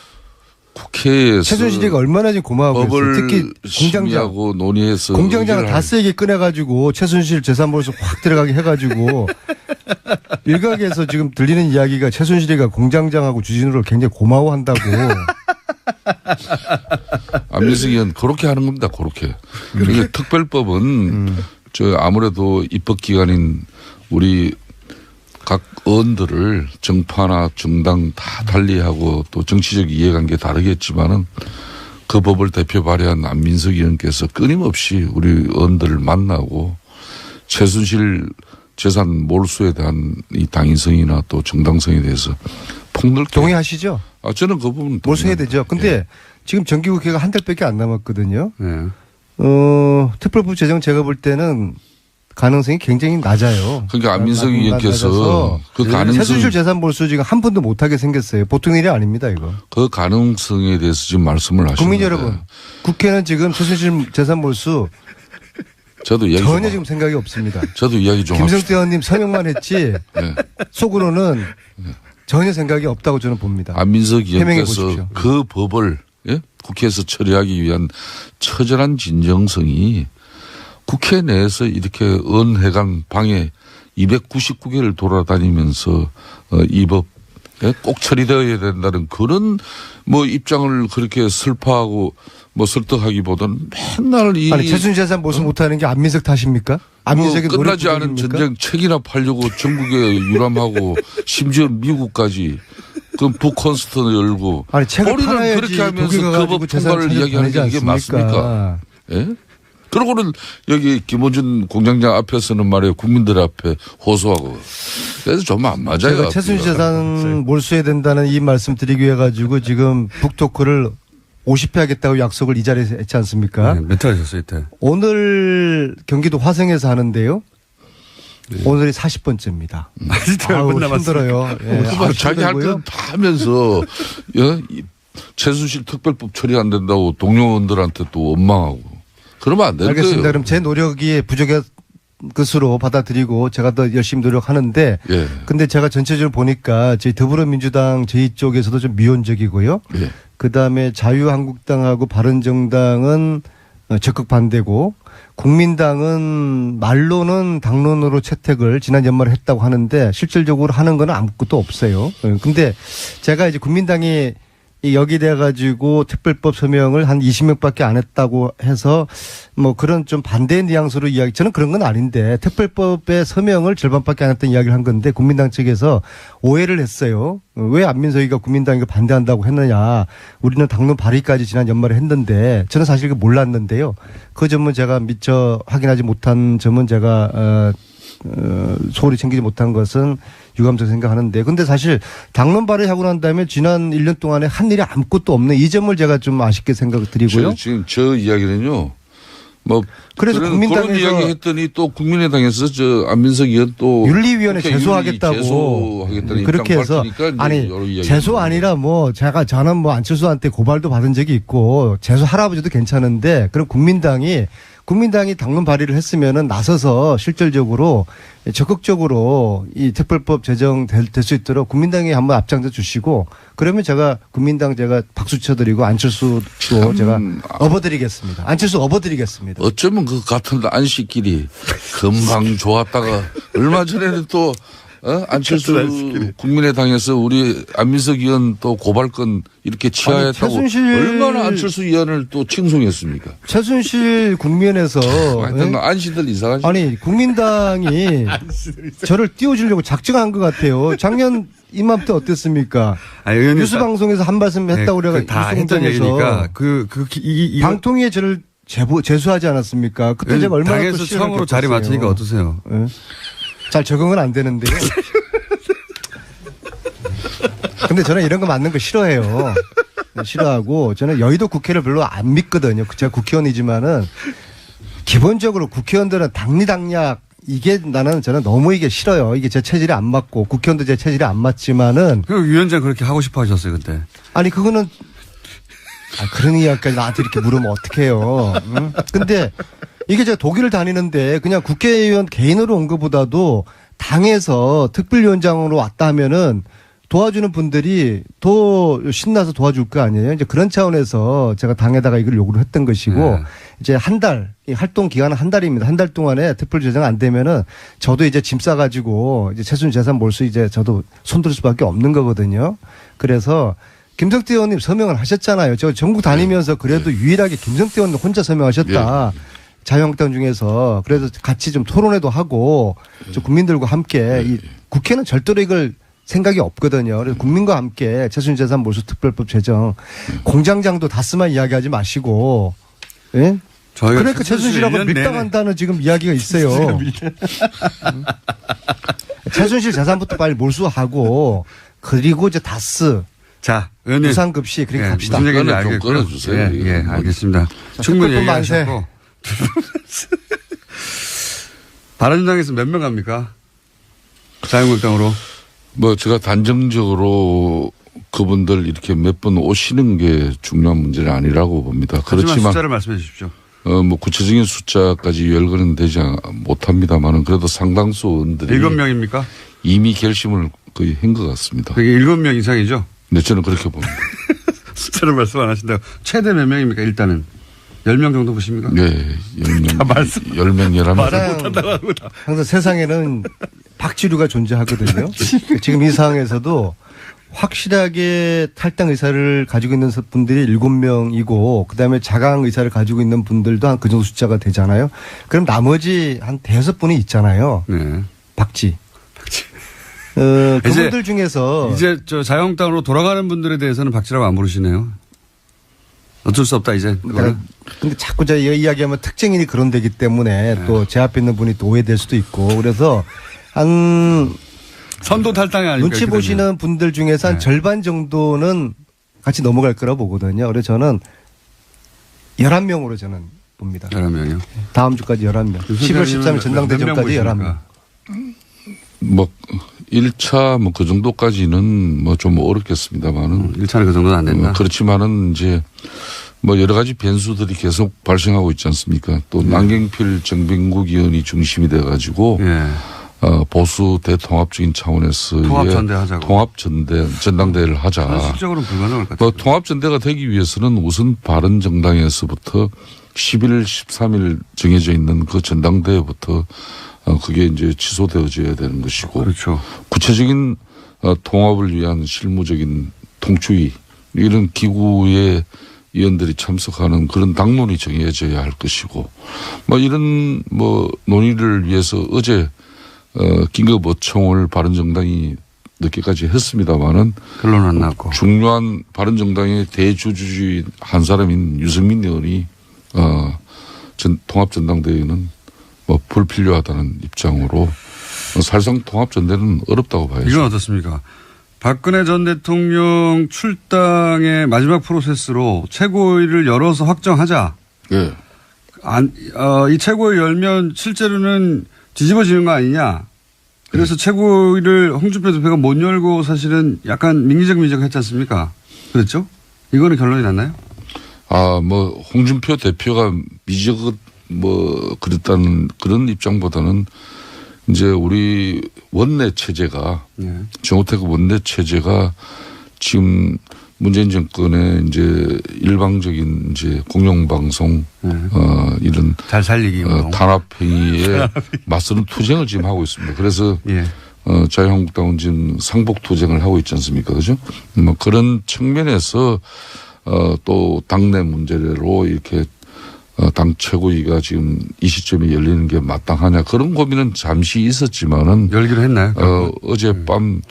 국회에서. 최순실이가 얼마나 지금 고마워하고 있어요. 법을 특히 공장장. 심의하고 논의해서. 공장장을 의결을 다 세게 꺼내가지고 최순실 재산몰수 확 들어가게 해가지고 일각에서 지금 들리는 이야기가 최순실이가 공장장하고 주진우를 굉장히 고마워한다고. 안민석 의원 그렇게 하는 겁니다. 그렇게. 이게 특별법은 아무래도 입법기관인 우리 각 의원들을 정파나 정당 다 달리하고 또 정치적 이해관계 다르겠지만은 그 법을 대표 발의한 안민석 의원께서 끊임없이 우리 의원들을 만나고 최순실 재산 몰수에 대한 이 당위성이나 또 정당성에 대해서 폭넓게. 동의하시죠? 저는 그 부분 몰수해야 되죠. 근데 예. 지금 정기국회가 한 달밖에 안 남았거든요. 네. 특별법 제정 제가 볼 때는 가능성이 굉장히 낮아요. 그러니까 안민석 의원께서 낮아서 그 가능성, 최순실 재산 몰수 지금 한 푼도 못하게 생겼어요. 보통 일이 아닙니다, 이거. 그 가능성에 대해서 지금 말씀을 하시는데. 국민 여러분, 국회는 지금 최순실 재산 몰수 저도 이야기 전혀 좀 지금 생각이 없습니다. 저도 이야기 좀 김성태 의원님 서명만 했지 네. 속으로는 전혀 생각이 없다고 저는 봅니다. 안민석 해명해 의원께서 보십시오. 그 법을 국회에서 처리하기 위한 처절한 진정성이 국회 내에서 이렇게 의원회관 방에 299개를 돌아다니면서 이 법 꼭 처리되어야 된다는 그런 뭐 입장을 그렇게 슬퍼하고 뭐 설득하기보다는 맨날 아니 최순실 재산 몰수 못하는 게 안민석 탓입니까? 안민석이 뭐 끝나지 않은 노력부족입니까? 전쟁 책이나 팔려고 전국에 유람하고 심지어 미국까지 그 북콘서트 열고. 아니 책을 우리는 팔아야지 그렇게 하면서 독일 가가지고 그 재산을 법통과를 이야기하는 게 이게 맞습니까? 예? 그러고는 여기 김어준 공장장 앞에서는 말이에요. 국민들 앞에 호소하고. 그래서 좀 안 맞아요. 제가 최순실 재산 몰수해야 된다는 이 말씀 드리기 위해 가지고 지금 북토크를 50회 하겠다고 약속을 이 자리에서 했지 않습니까? 네, 몇 회 하셨어요, 이때? 오늘 경기도 화성에서 하는데요. 오늘이 40번째입니다. 아우, 힘들어요. 예, 아주 자기 할 힘들고요. 때는 다 하면서 이 최순실 특별법 처리 안 된다고 동료원들한테 또 원망하고 그러면 안 되는 거예요. 알겠습니다. 그럼 제 노력이 부족한 것으로 받아들이고 제가 더 열심히 노력하는데 예. 근데 제가 전체적으로 보니까 저희 더불어민주당 저희 쪽에서도 좀 미온적이고요. 예. 그다음에 자유한국당하고 바른정당은 적극 반대고 국민당은 말로는 당론으로 채택을 지난 연말에 했다고 하는데 실질적으로 하는 건 아무것도 없어요. 근데 제가 이제 국민당이 여기 돼가지고 특별법 서명을 한 20명밖에 안 했다고 해서 뭐 그런 좀 반대의 뉘앙스로 이야기, 저는 그런 건 아닌데 특별법의 서명을 절반밖에 안 했던 이야기를 한 건데 국민당 측에서 오해를 했어요. 왜 안민석이가 국민당이 반대한다고 했느냐. 우리는 당론 발의까지 지난 연말에 했는데 저는 사실 몰랐는데요. 그 점은 제가 미처 확인하지 못한 점은 제가 소홀히 챙기지 못한 것은 유감스럽게 생각하는데 근데 사실 당론 발의하고 난 다음에 지난 1년 동안에 한 일이 아무것도 없는 이 점을 제가 좀 아쉽게 생각드리고요. 지금 저 이야기는요. 뭐 그래서 그런 국민당에서 이야기 했더니 또 국민의당에서 저 안민석 의원 또 윤리위원회 국회 제소하겠다고 제소하겠다는 그렇게 입장 해서 밝히니까 이제 아니 여러 이야기가 제소 아니라 뭐 저는 뭐 안철수한테 고발도 받은 적이 있고 제소 할아버지도 괜찮은데 그럼 국민당이 당론 발의를 했으면은 나서서 실질적으로 적극적으로 이 특별법 제정될 수 있도록 국민당이 한번 앞장서 주시고 그러면 제가 국민당 제가 박수 쳐드리고 안철수도 제가 업어드리겠습니다. 안철수 업어드리겠습니다. 어쩌면 그 같은 안식끼리 금방 좋았다가 얼마 전에는 또 안철수 국민의당에서 우리 안민석 의원 또 고발건 이렇게 취하했다고 얼마나 안철수 의원을 또 칭송했습니까? 최순실 국면에서 하여튼 안시들 이상하지. 아니 국민당이 저를 띄워주려고 작정한 것 같아요. 작년 이맘때 어땠습니까? 아니, 의원님 뉴스 방송에서 한 말씀 했다고 네, 그래가 다 했던 얘기니까 방통위에 저를 제소하지 않았습니까? 그때 제가 얼마나 당에서 처음으로 자리 맡으니까 어떠세요? 네. 잘 적응은 안 되는데요. 근데 저는 이런 거 맞는 거 싫어해요. 싫어하고 저는 여의도 국회를 별로 안 믿거든요. 제가 국회의원이지만은 기본적으로 국회의원들은 당리당략 이게 저는 너무 이게 싫어요. 이게 제 체질에 안 맞고 국회의원도 제 체질에 안 맞지만은 그 위원장 그렇게 하고 싶어 하셨어요 그때. 아니 그거는 그런 이야기까지 나한테 이렇게 물으면 어떡해요. 응? 근데 이게 제가 독일을 다니는데 그냥 국회의원 개인으로 온 것보다도 당에서 특별위원장으로 왔다 하면은 도와주는 분들이 더 신나서 도와줄 거 아니에요. 이제 그런 차원에서 제가 당에다가 이걸 요구를 했던 것이고 네. 이제 한 달, 이 활동 기간은 한 달입니다. 한 달 동안에 특별 제정 안 되면은 저도 이제 짐 싸가지고 이제 최순실 재산 몰수 이제 저도 손들 수밖에 없는 거거든요. 그래서 김성태 의원님 서명을 하셨잖아요. 저 전국 다니면서 그래도 유일하게 김성태 의원님 혼자 서명하셨다. 자유한국당 중에서 그래서 같이 좀 토론회도 하고 좀 국민들과 함께 이 국회는 절대로 이걸 생각이 없거든요. 그래서 국민과 함께 최순실 재산 몰수 특별법 제정 공장장도 다스만 이야기하지 마시고 예? 그러니까 최순실하고 밀당한다는 지금 이야기가 있어요. 최순실 재산부터 빨리 몰수하고 그리고 이제 다스 자, 의원님. 무상급시 그렇게 갑시다. 무슨 얘기인지 알겠고요. 좀 끊어주세요. 예, 알겠습니다. 충분히 얘기하셨고. 바른정당에서 몇 명 갑니까? 자유한국당으로. 뭐 제가 단정적으로 그분들 이렇게 몇 분 오시는 게 중요한 문제는 아니라고 봅니다. 그렇지만 숫자를 말씀해 주십시오. 뭐 구체적인 숫자까지 열거는 되지 못합니다만은 그래도 상당수 의원들이 7명입니까? 이미 결심을 거의 한 것 같습니다. 그게 7명 이상이죠? 네, 저는 그렇게 봅니다. 숫자를 말씀 안 하신다고. 최대 몇 명입니까, 일단은? 10명 정도 보십니까? 네, 10명. 10명, 11명. 항상 세상에는 박지류가 존재하거든요. 지금 이 상황에서도 확실하게 탈당 의사를 가지고 있는 분들이 7명이고 그다음에 자강 의사를 가지고 있는 분들도 한 그 정도 숫자가 되잖아요. 그럼 나머지 한 5분이 있잖아요. 네. 박지. 그분들 중에서 이제 저 자유한국당으로 돌아가는 분들에 대해서는 박지라고 안 부르시네요. 어쩔 수 없다 이제. 근데 자꾸 제가 이야기하면 특징인이 그런 데기 때문에 또 제 앞에 있는 분이 또 오해될 수도 있고 그래서 한 선도 탈당이 아니고 눈치 보시는 분들 중에서 한 절반 정도는 같이 넘어갈 거라 보거든요. 그래서 저는 11명으로 저는 봅니다. 11명이요? 다음 주까지 11명. 10월 13일 전당대전까지 11명. 뭐 1차 뭐 그 정도까지는 뭐 좀 어렵겠습니다만은 1차는 그 정도는 안 된다. 그렇지만은 이제 뭐 여러 가지 변수들이 계속 발생하고 있지 않습니까? 또 남경필 정병국 의원이 중심이 돼 가지고 예. 보수 대통합적인 차원에서의 통합전대 하자고. 전당대회를 하자. 실적으로는 불가능할 것 뭐 같아요. 통합전대가 되기 위해서는 우선 바른정당에서부터 11일, 13일 정해져 있는 그 전당대회부터 그게 이제 취소되어져야 되는 것이고. 그렇죠. 구체적인 통합을 위한 실무적인 통추위 이런 기구의 위원들이 참석하는 그런 당론이 정해져야 할 것이고 뭐 이런 뭐 논의를 위해서 어제 긴급 어총을 바른정당이 늦게까지 했습니다마는 결론은 안 났고. 중요한 바른정당의 대주주주의 한 사람인 유승민 의원이 통합전당대회는 뭐 불필요하다는 입장으로 사실상 통합전대는 어렵다고 봐야죠. 이건 어떻습니까? 박근혜 전 대통령 출당의 마지막 프로세스로 최고위를 열어서 확정하자. 예. 이 최고위 열면 실제로는 뒤집어지는 거 아니냐. 그래서 최고위를 홍준표 대표가 못 열고 사실은 약간 민기적 했지 않습니까? 그랬죠? 이거는 결론이 났나요? 뭐 홍준표 대표가 그랬다는 그런 입장보다는 이제 우리 원내 체제가 정우택 원내 체제가 지금 문재인 정권의 이제 일방적인 이제 공영방송 이런 잘 살리기 탄압행위에 맞서는 투쟁을 지금 하고 있습니다. 그래서 자유한국당은 지금 상복 투쟁을 하고 있지 않습니까, 그죠? 뭐 그런 측면에서 또 당내 문제로 이렇게 당 최고위가 지금 이 시점에 열리는 게 마땅하냐 그런 고민은 잠시 있었지만은 열기로 했나요? 어젯밤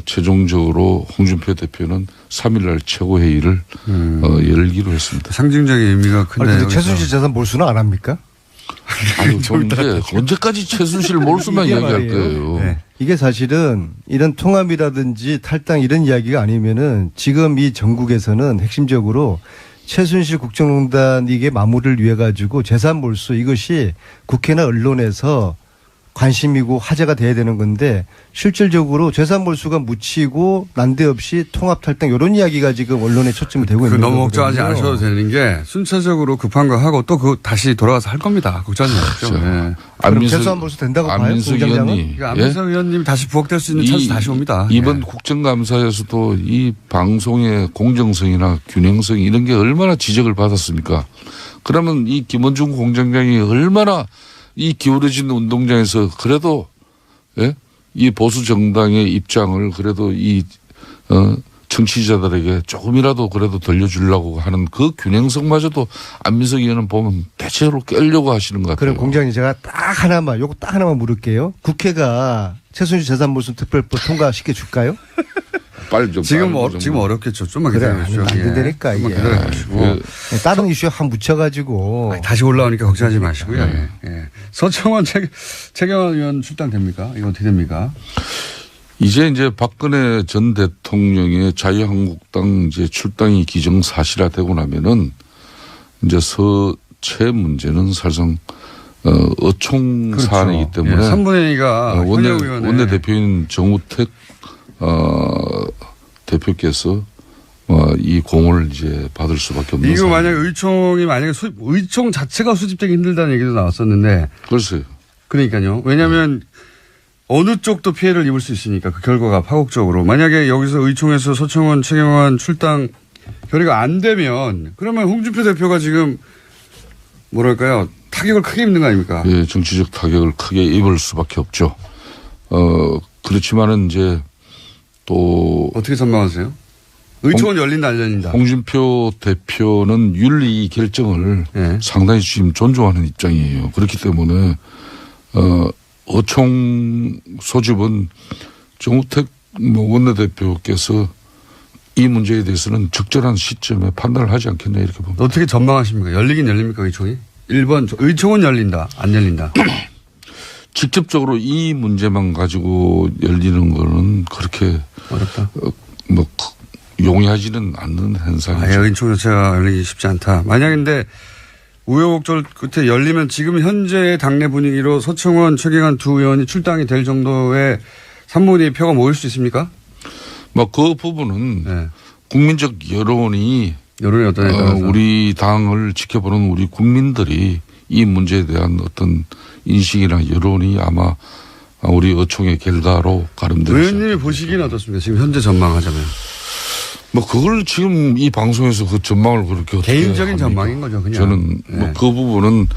최종적으로 홍준표 대표는 3일날 최고회의를 열기로 했습니다. 상징적인 의미가 큰데. 근데 최순실 재산 몰수는 안 합니까? 아니, 좀 이제 언제까지 최순실 몰수만 이야기할 거예요. 네. 이게 사실은 이런 통합이라든지 탈당 이런 이야기가 아니면은 지금 이 전국에서는 핵심적으로 최순실 국정농단 이게 마무리를 위해 가지고 재산 몰수 이것이 국회나 언론에서 관심이고 화제가 돼야 되는 건데 실질적으로 재산 몰수가 묻히고 난데없이 통합 탈당 이런 이야기가 지금 언론에 초점이 되고 있는 거거든요. 너무 걱정하지 않으셔도 되는 게 순차적으로 급한 거 하고 또 그 다시 돌아가서 할 겁니다. 걱정하지 마십시오. 그렇죠. 네. 그럼 재산 몰수 된다고 봐요? 안민석 의원이 그러니까 안민석 의원님이 다시 부각될 수 있는 찬스 다시 옵니다. 이번 국정감사에서도 이 방송의 공정성이나 균형성 이런 게 얼마나 지적을 받았습니까? 그러면 이 김원중 공장장이 얼마나 이 기울어진 운동장에서 그래도 이 보수 정당의 입장을 그래도 이 정치자들에게 조금이라도 그래도 들려주려고 하는 그 균형성마저도 안민석 의원은 보면 대체로 깨려고 하시는 것 같아요. 그럼 공장님 제가 딱 하나만 물을게요. 국회가 최순실 재산 몰수 특별법 통과시켜 줄까요? 빨리 좀 지금 어렵겠죠. 좀만 기다려주십시오. 안 된다니까 이게. 다른 이슈에 한 묻혀가지고 다시 올라오니까 걱정하지 마시고요. 서청원 최경환 의원 출당됩니까? 이거 어떻게 됩니까? 이제 박근혜 전 대통령의 자유한국당 이제 출당이 기정사실화되고 나면은 이제 서체 문제는 사실상 어총 사안이기 때문에 3분의 2가 원내 대표인 정우택 대표께서 이 공을 이제 받을 수밖에 없는. 이거 만약 의총이 의총 자체가 수집되기 힘들다는 얘기도 나왔었는데. 글쎄요. 그러니까요. 왜냐하면 어느 쪽도 피해를 입을 수 있으니까 그 결과가 파국적으로. 만약에 여기서 의총에서 서청원, 최경환 출당 결의가 안 되면 그러면 홍준표 대표가 지금 뭐랄까요 타격을 크게 입는 거 아닙니까? 예, 정치적 타격을 크게 입을 수밖에 없죠. 그렇지만은 이제 또 어떻게 전망하세요? 의총은 열린다 안 열린다. 홍준표 대표는 윤리 결정을 상당히 지금 존중하는 입장이에요. 그렇기 때문에 어총 소집은 정우택 원내대표께서 이 문제에 대해서는 적절한 시점에 판단을 하지 않겠냐 이렇게 봅니다. 어떻게 전망하십니까? 열리긴 열립니까 의총이? 1번 의총은 열린다. 안 열린다. 직접적으로 이 문제만 가지고 열리는 거는 그렇게 어렵다. 용이하지는 않는 현상이죠. 의총 자체가 열리기 쉽지 않다. 만약인데 우여곡절 끝에 열리면 지금 현재의 당내 분위기로 서청원, 최경환 두 의원이 출당이 될 정도의 산문의 표가 모일 수 있습니까? 그 부분은 네. 국민적 여론이 어떠냐에 따라서. 우리 당을 지켜보는 우리 국민들이 이 문제에 대한 어떤 인식이나 여론이 아마 우리 의총의 결과로 가름되죠. 의원님이 보시기는 어떻습니까? 지금 현재 전망하자면. 그걸 지금 이 방송에서 그 전망을 그렇게 개인적인 전망인 거죠, 그냥. 저는 네. 그 부분은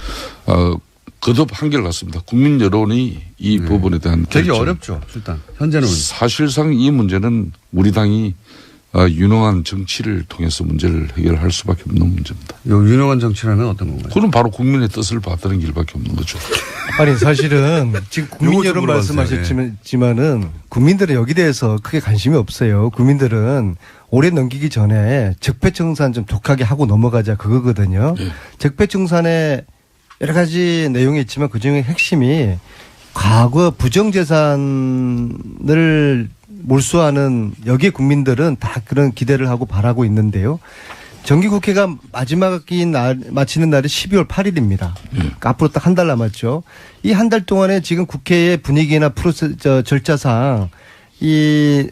거듭 한결같습니다. 국민 여론이 이 부분에 대한 되게 결정. 어렵죠, 출당. 현재는. 사실상 이 문제는 우리 당이 유능한 정치를 통해서 문제를 해결할 수밖에 없는 문제입니다. 유능한 정치라는 어떤 건가요? 그건 바로 국민의 뜻을 받드는 길밖에 없는 거죠. 아니 사실은 지금 국민 요거 좀 여론 물어봤어요. 말씀하셨지만은 국민들은 여기 대해서 크게 관심이 없어요. 국민들은 올해 넘기기 전에 적폐청산 좀 독하게 하고 넘어가자 그거거든요. 예. 적폐청산에 여러 가지 내용이 있지만 그중에 핵심이 과거 부정재산을 몰수하는 여기에 국민들은 다 그런 기대를 하고 바라고 있는데요. 정기국회가 마지막인 날, 마치는 날이 12월 8일입니다. 그러니까 앞으로 딱 한 달 남았죠. 이 한 달 동안에 지금 국회의 분위기나 절차상 이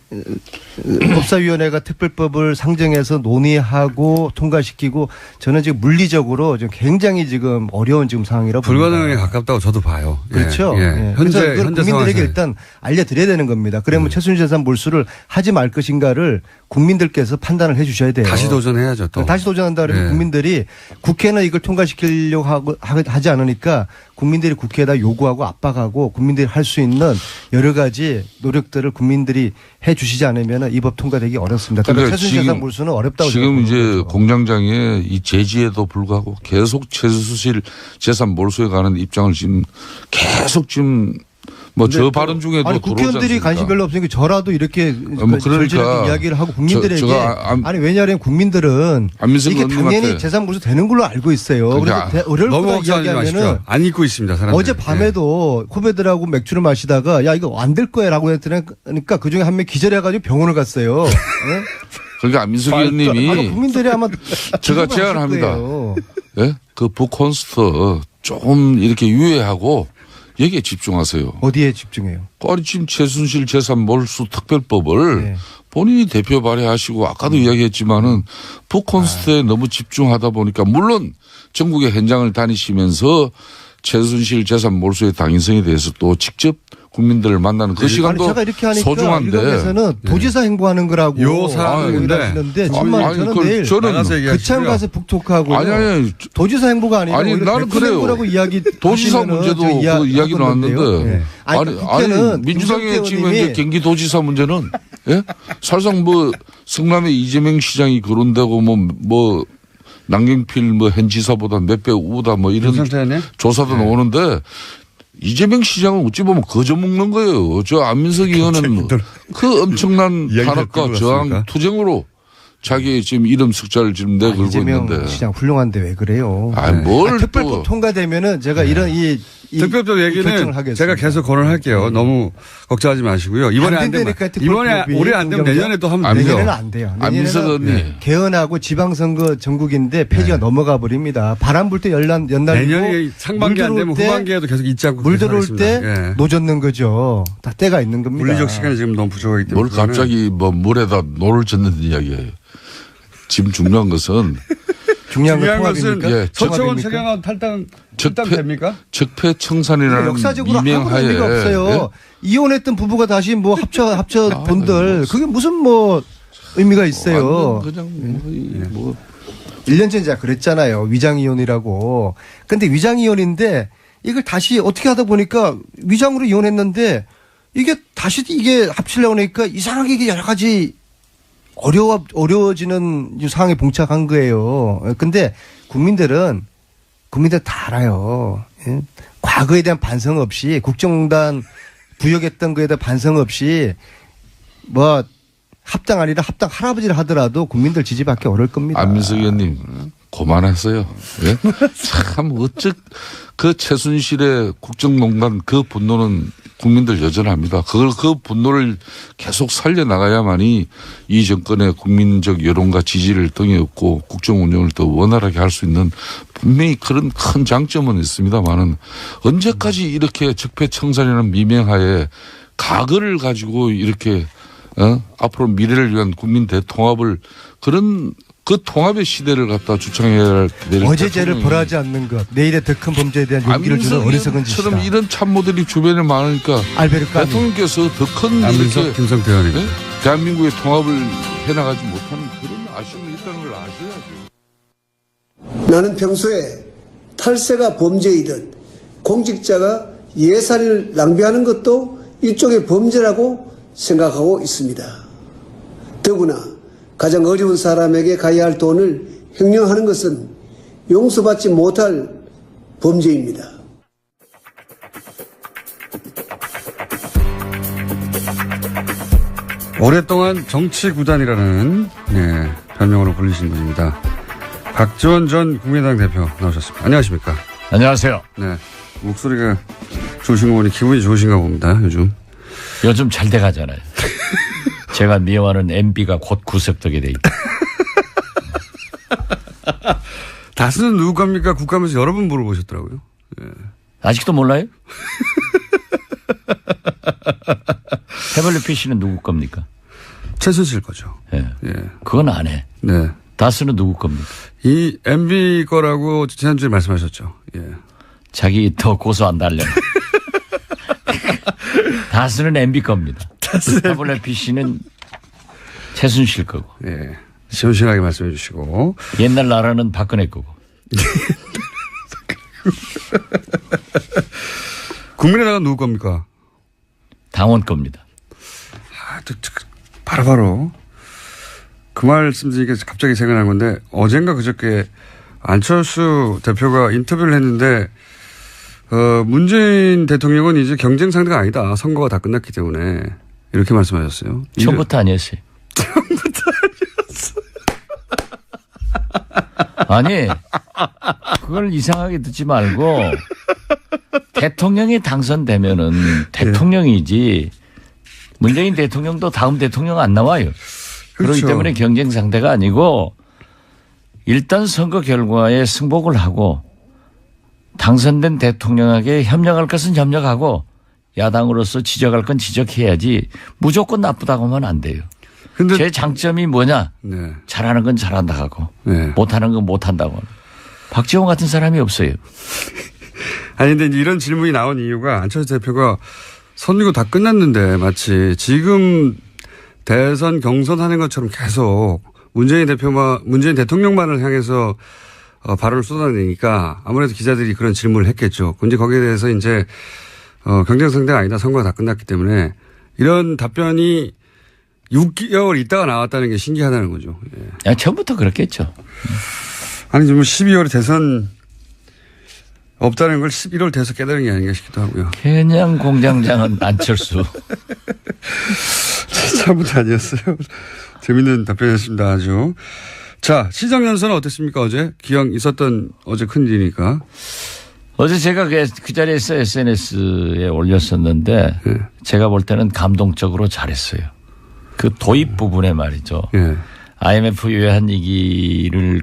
법사위원회가 특별법을 상정해서 논의하고 통과시키고 저는 지금 물리적으로 지금 굉장히 지금 어려운 지금 상황이라고 불가능에 봅니다. 가깝다고 저도 봐요. 그렇죠. 예. 예. 현재, 그래서 그걸 현재 국민들에게 상황에서. 일단 알려드려야 되는 겁니다. 그러면 최순실재산 몰수를 하지 말 것인가를 국민들께서 판단을 해 주셔야 돼요. 다시 도전해야죠, 또. 다시 도전한다 그러면 예. 국민들이 국회는 이걸 통과시키려고 하지 않으니까 국민들이 국회에다 요구하고 압박하고 국민들이 할 수 있는 여러 가지 노력들을 국민들이 해 주시지 않으면 이 법 통과되기 어렵습니다. 따라서 그러니까 최순실재산 몰수는 어렵다고 지금 이제 생각합니다. 공장장의 이 제지에도 불구하고 계속 최순실 재산 몰수에 관한 입장을 지금 계속 지금 저 발언 중에도 아니 들어오지 국회의원들이 않습니까? 관심 별로 없으니까 저라도 이렇게 그러니까 절절하게 이야기를 하고 국민들에게 제가 아니 왜냐하면 국민들은 안민석 이게 의원님한테 당연히 재산 몰수 되는 걸로 알고 있어요. 그러니까 그래서 어려울 너무 거다 걱정하지 이야기하면은 마십시오. 안 잊고 있습니다, 사람들. 어제 밤에도 후배들하고 맥주를 마시다가 야 이거 안 될 거야라고 했더니까 그중에 한 명 기절해가지고 병원을 갔어요. 네? 그러니까 안민석 의원님이 국민들이 아마 제가 기억을 제안합니다. 하실 거예요. 예? 그 북콘스트 조금 이렇게 유예하고 여기에 집중하세요. 어디에 집중해요? 아니 지금 최순실 재산 몰수 특별법을 네. 본인이 대표 발의하시고 아까도 이야기했지만은 북콘스트에 너무 집중하다 보니까 물론 전국의 현장을 다니시면서 최순실 재산 몰수의 당위성에 대해서 또 직접 국민들을 만나는 그 아니 시간도 제가 이렇게 하니까 소중한데. 일각에서는 도지사 행보하는 거라고 요 사안인데. 하시는데 정말 아니, 저는 그걸 내일 저는 나가서 얘기하시고요. 그창 가서 북톡하고 아니 도지사 행보가 아니라 아니, 오히려 나는 백분 그래요. 행보라고 이야기 도지사 하시면은 문제도 저 그 이야기 하건 나왔는데 건데요. 예. 아니, 국회는 민주당의 김성태 지금 의원님이 이제 경기도지사 문제는 예? 사실상 성남의 이재명 시장이 거론되고 뭐 남경필 현 지사보다 몇 배 우다 이런 김성태 의원님? 조사도 나오는데 이재명 시장은 어찌 보면 거저 먹는 거예요. 저 안민석 의원은 그 엄청난 이야기를 탄압과 끌고 저항 갔습니까? 투쟁으로 자기 지금 이름 숫자를 지금 내걸고 이재명 있는데. 시장 훌륭한데 왜 그래요? 뭘 특별법 또. 통과되면은 제가 이런 이 특별법 결정을 얘기는 하겠습니다. 제가 계속 거론할게요. 너무 걱정하지 마시고요. 이번에 안 되면 된다니까, 특별법이. 이번에 올해 안 되면 공정장? 내년에 또 하면 아니죠. 되죠. 내년에는 안 돼요. 안민석 내년에는 의원님. 개헌하고 지방선거 전국인데 폐지가 넘어가 버립니다. 바람 불 때 연날이고 내년에 상반기 안 되면 후반기에도 계속 잊지 않고 물 들어올 계속 때 하겠습니다. 예. 노젓는 거죠. 다 때가 있는 겁니다. 물리적 시간이 지금 너무 부족하기 때문에. 뭘 갑자기 물에다 노를 젓는 이야기예요. 지금 중요한 것은 중요한 건 중요한 것은 통합입니까? 예, 서청원 통합입니까? 최경환 탈당 됩니까? 적폐청산이라는 역사적으로 아무런 미명하에 의미가 없어요. 예? 이혼했던 부부가 다시 합쳐 본들 그게 무슨 의미가 있어요. 완전 그냥 뭐 1년 전에 제가 그랬잖아요. 위장이혼이라고. 근데 위장이혼인데 이걸 다시 어떻게 하다 보니까 위장으로 이혼했는데 이게 다시 합치려고 하니까 이상하게 이게 여러 가지 어려워지는 상황에 봉착한 거예요. 근데 국민들 다 알아요. 예? 과거에 대한 반성 없이 국정농단 부역했던 거에 대한 반성 없이 뭐 합당 아니라 합당 할아버지를 하더라도 국민들 지지받기 어려울 겁니다. 안민석 의원님 그만하세요. 예? 참 그 최순실의 국정농단 그 분노는 국민들 여전합니다. 그 분노를 계속 살려나가야만이 이 정권의 국민적 여론과 지지를 등에 업고 국정 운영을 더 원활하게 할 수 있는 분명히 그런 큰 장점은 있습니다만은 언제까지 이렇게 적폐청산이라는 미명하에 과거를 가지고 이렇게 앞으로 미래를 위한 국민 대통합을 그런 그 통합의 시대를 갖다 주창해야 될 어제 죄를 벌하지 않는 것, 내일의 더 큰 범죄에 대한 용기를 주는 어리석은 짓이다. 처럼 이런 참모들이 주변에 많으니까 알베르 까미. 대통령께서 더 큰 안민석, 이렇게 김성태 의원님. 예? 대한민국의 통합을 해나가지 못하는 그런 아쉬움이 있다는 걸 아셔야죠. 나는 평소에 탈세가 범죄이듯 공직자가 예산을 낭비하는 것도 일종의 범죄라고 생각하고 있습니다. 더구나 가장 어려운 사람에게 가야 할 돈을 횡령하는 것은 용서받지 못할 범죄입니다. 오랫동안 정치구단이라는 별명으로 불리신 분입니다. 박지원 전 국민의당 대표 나오셨습니다. 안녕하십니까? 안녕하세요. 네. 목소리가 좋으신 거 보니 기분이 좋으신가 봅니다. 요즘 잘 돼가잖아요. 제가 미워하는 MB가 곧 구석되게 돼 있다. 다스는 누구 겁니까? 국감에서 여러 번 물어보셨더라고요. 예. 아직도 몰라요? 해벌리피쉬는 누구 겁니까? 최순실 거죠. 예. 예. 그건 안 해. 네. 다스는 누구 겁니까? 이 MB 거라고 지난주에 말씀하셨죠. 예. 자기 더 고소 안 달래. 다스는 MB 겁니다. 해벌리피쉬는 최순실 거고. 예. 시원시원하게 말씀해 주시고. 옛날 나라는 박근혜 거고. 국민의당은 누구 겁니까? 당원 겁니다. 바로 그 말씀 드리니까 갑자기 생각난 건데 어젠가 그저께 안철수 대표가 인터뷰를 했는데 문재인 대통령은 이제 경쟁 상대가 아니다. 선거가 다 끝났기 때문에 이렇게 말씀하셨어요. 처음부터 아니었어요. 아니 그걸 이상하게 듣지 말고 대통령이 당선되면은 대통령이지 문재인 대통령도 다음 대통령 안 나와요. 그렇기 그렇죠. 때문에 경쟁 상대가 아니고 일단 선거 결과에 승복을 하고 당선된 대통령에게 협력할 것은 협력하고 야당으로서 지적할 건 지적해야지 무조건 나쁘다고 하면 안 돼요. 근데 제 장점이 뭐냐? 네. 잘하는 건 잘한다 하고 네. 못하는 건 못한다고. 박지원 같은 사람이 없어요. 아니 근데 이런 질문이 나온 이유가 안철수 대표가 선거 다 끝났는데 마치 지금 대선 경선하는 것처럼 계속 문재인 대통령만을 향해서 발언을 쏟아내니까 아무래도 기자들이 그런 질문을 했겠죠. 근데 거기에 대해서 이제 경쟁 상대가 아니다. 선거가 다 끝났기 때문에 이런 답변이 6개월 있다가 나왔다는 게 신기하다는 거죠. 예. 처음부터 그렇겠죠. 아니 지금 12월에 대선 없다는 걸 11월 돼서 깨달은 게 아닌가 싶기도 하고요. 그냥 공장장은 안철수. 처음부터 아니었어요. 재밌는 답변이었습니다. 아주. 자, 시정연설은 어땠습니까? 어제? 기왕 있었던 어제 큰일이니까. 어제 제가 그 자리에서 SNS에 올렸었는데 예. 제가 볼 때는 감동적으로 잘했어요. 그 도입 부분에 말이죠. 예. IMF 외환 위기를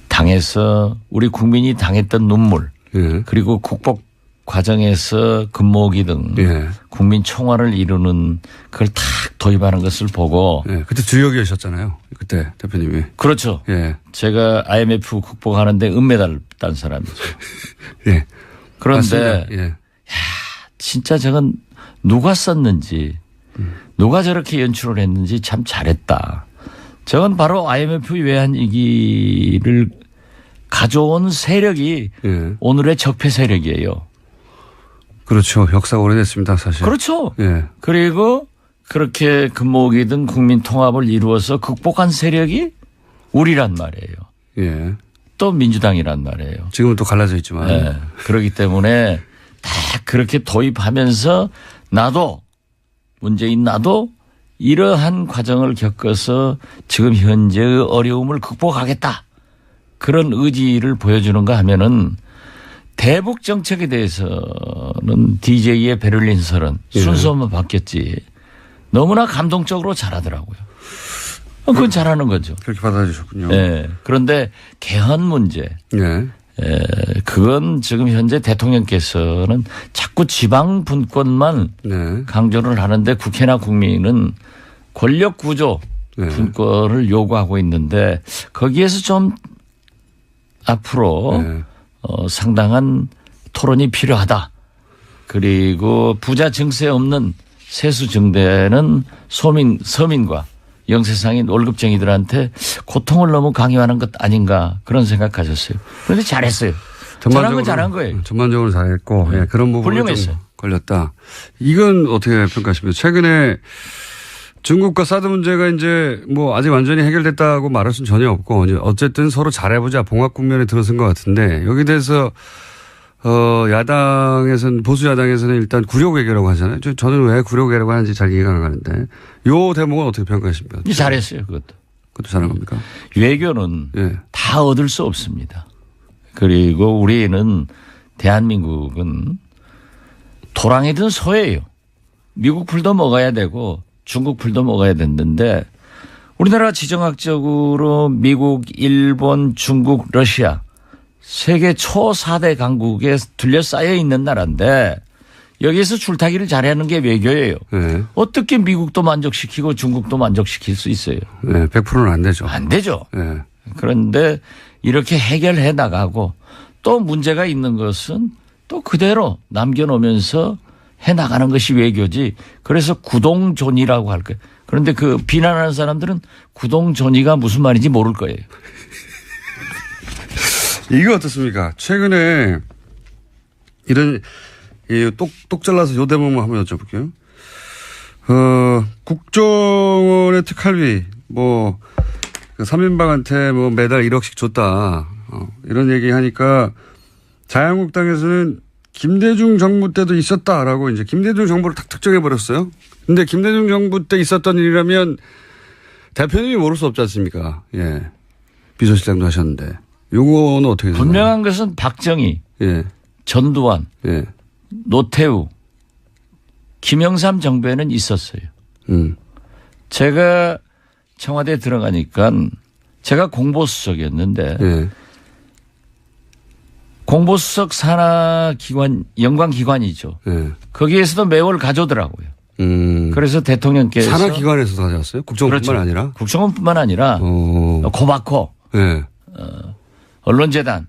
당해서 우리 국민이 당했던 눈물 예. 그리고 국복 과정에서 금모기 등 예. 국민 총화를 이루는 그걸 탁 도입하는 것을 보고 예. 그때 주역이셨잖아요. 그때 대표님이. 그렇죠. 예. 제가 IMF 국복하는데 은메달 딴 사람이죠. 예. 그런데 맞습니다. 예. 진짜 저건 누가 썼는지 누가 저렇게 연출을 했는지 참 잘했다. 저건 바로 IMF 외환 위기를 가져온 세력이 예. 오늘의 적폐 세력이에요. 그렇죠. 역사가 오래됐습니다, 사실. 그렇죠. 예. 그리고 그렇게 금모으기 등 국민 통합을 이루어서 극복한 세력이 우리란 말이에요. 예. 또 민주당이란 말이에요. 지금은 또 갈라져 있지만. 네. 그렇기 때문에 다 그렇게 도입하면서 나도 문재인 나도 이러한 과정을 겪어서 지금 현재의 어려움을 극복하겠다. 그런 의지를 보여주는가 하면은 대북 정책에 대해서는 DJ의 베를린설은 순서만 바뀌었지 너무나 감동적으로 잘하더라고요. 그건 잘하는 거죠. 그렇게 받아주셨군요. 네. 그런데 개헌 문제. 네. 그건 지금 현재 대통령께서는 자꾸 지방 분권만 네. 강조를 하는데 국회나 국민은 권력 구조 네. 분권을 요구하고 있는데 거기에서 좀 앞으로 네. 상당한 토론이 필요하다. 그리고 부자 증세 없는 세수 증대는 서민과 영세상인 월급쟁이들한테 고통을 너무 강요하는 것 아닌가 그런 생각 가졌어요. 그런데 잘했어요. 잘한 건 잘한 거예요. 전반적으로 잘했고 예, 그런 부분이 좀 훌륭했어요. 걸렸다. 이건 어떻게 평가하십니까? 최근에 중국과 사드 문제가 이제 뭐 아직 완전히 해결됐다고 말할 수는 전혀 없고 어쨌든 서로 잘해보자 봉합 국면에 들어선 것 같은데 여기 대해서 야당에서는 보수 야당에서는 일단 굴욕외교라고 하잖아요. 저는 왜 굴욕외교라고 하는지 잘 이해가 안 가는데 요 대목은 어떻게 평가하십니까? 잘했어요. 그것도 잘한 겁니까? 외교는 예. 다 얻을 수 없습니다. 그리고 우리는 대한민국은 도랑이든 소예요. 미국 풀도 먹어야 되고 중국 풀도 먹어야 됐는데 우리나라 지정학적으로 미국, 일본, 중국, 러시아 세계 초 4대 강국에 둘러싸여 있는 나라인데 여기에서 줄타기를 잘하는 게 외교예요. 네. 어떻게 미국도 만족시키고 중국도 만족시킬 수 있어요? 네, 100%는 안 되죠. 안 되죠. 네. 그런데 이렇게 해결해 나가고 또 문제가 있는 것은 또 그대로 남겨놓으면서 해 나가는 것이 외교지. 그래서 구동존이라고 할 거예요. 그런데 그 비난하는 사람들은 구동존이가 무슨 말인지 모를 거예요. 이거 어떻습니까? 최근에 이런 똑 잘라서 요 대목만 한번 여쭤볼게요. 국정원의 특활비 뭐 3인방한테 뭐 매달 1억씩 줬다. 이런 얘기 하니까 자유한국당에서는 김대중 정부 때도 있었다라고 이제 김대중 정부를 탁 특정해 버렸어요. 근데 김대중 정부 때 있었던 일이라면 대표님이 모를 수 없지 않습니까? 예. 비서실장도 하셨는데. 요거는 어떻게 되나요? 분명한 것은 박정희, 예. 전두환, 예. 노태우, 김영삼 정부에는 있었어요. 제가 청와대에 들어가니까 제가 공보수석이었는데 예. 공보수석 산하기관, 영광기관이죠. 예. 거기에서도 매월 가져오더라고요. 그래서 대통령께서. 산하기관에서도 가져왔어요? 국정원뿐만 그렇죠. 아니라? 국정원뿐만 아니라 고바코, 예. 언론재단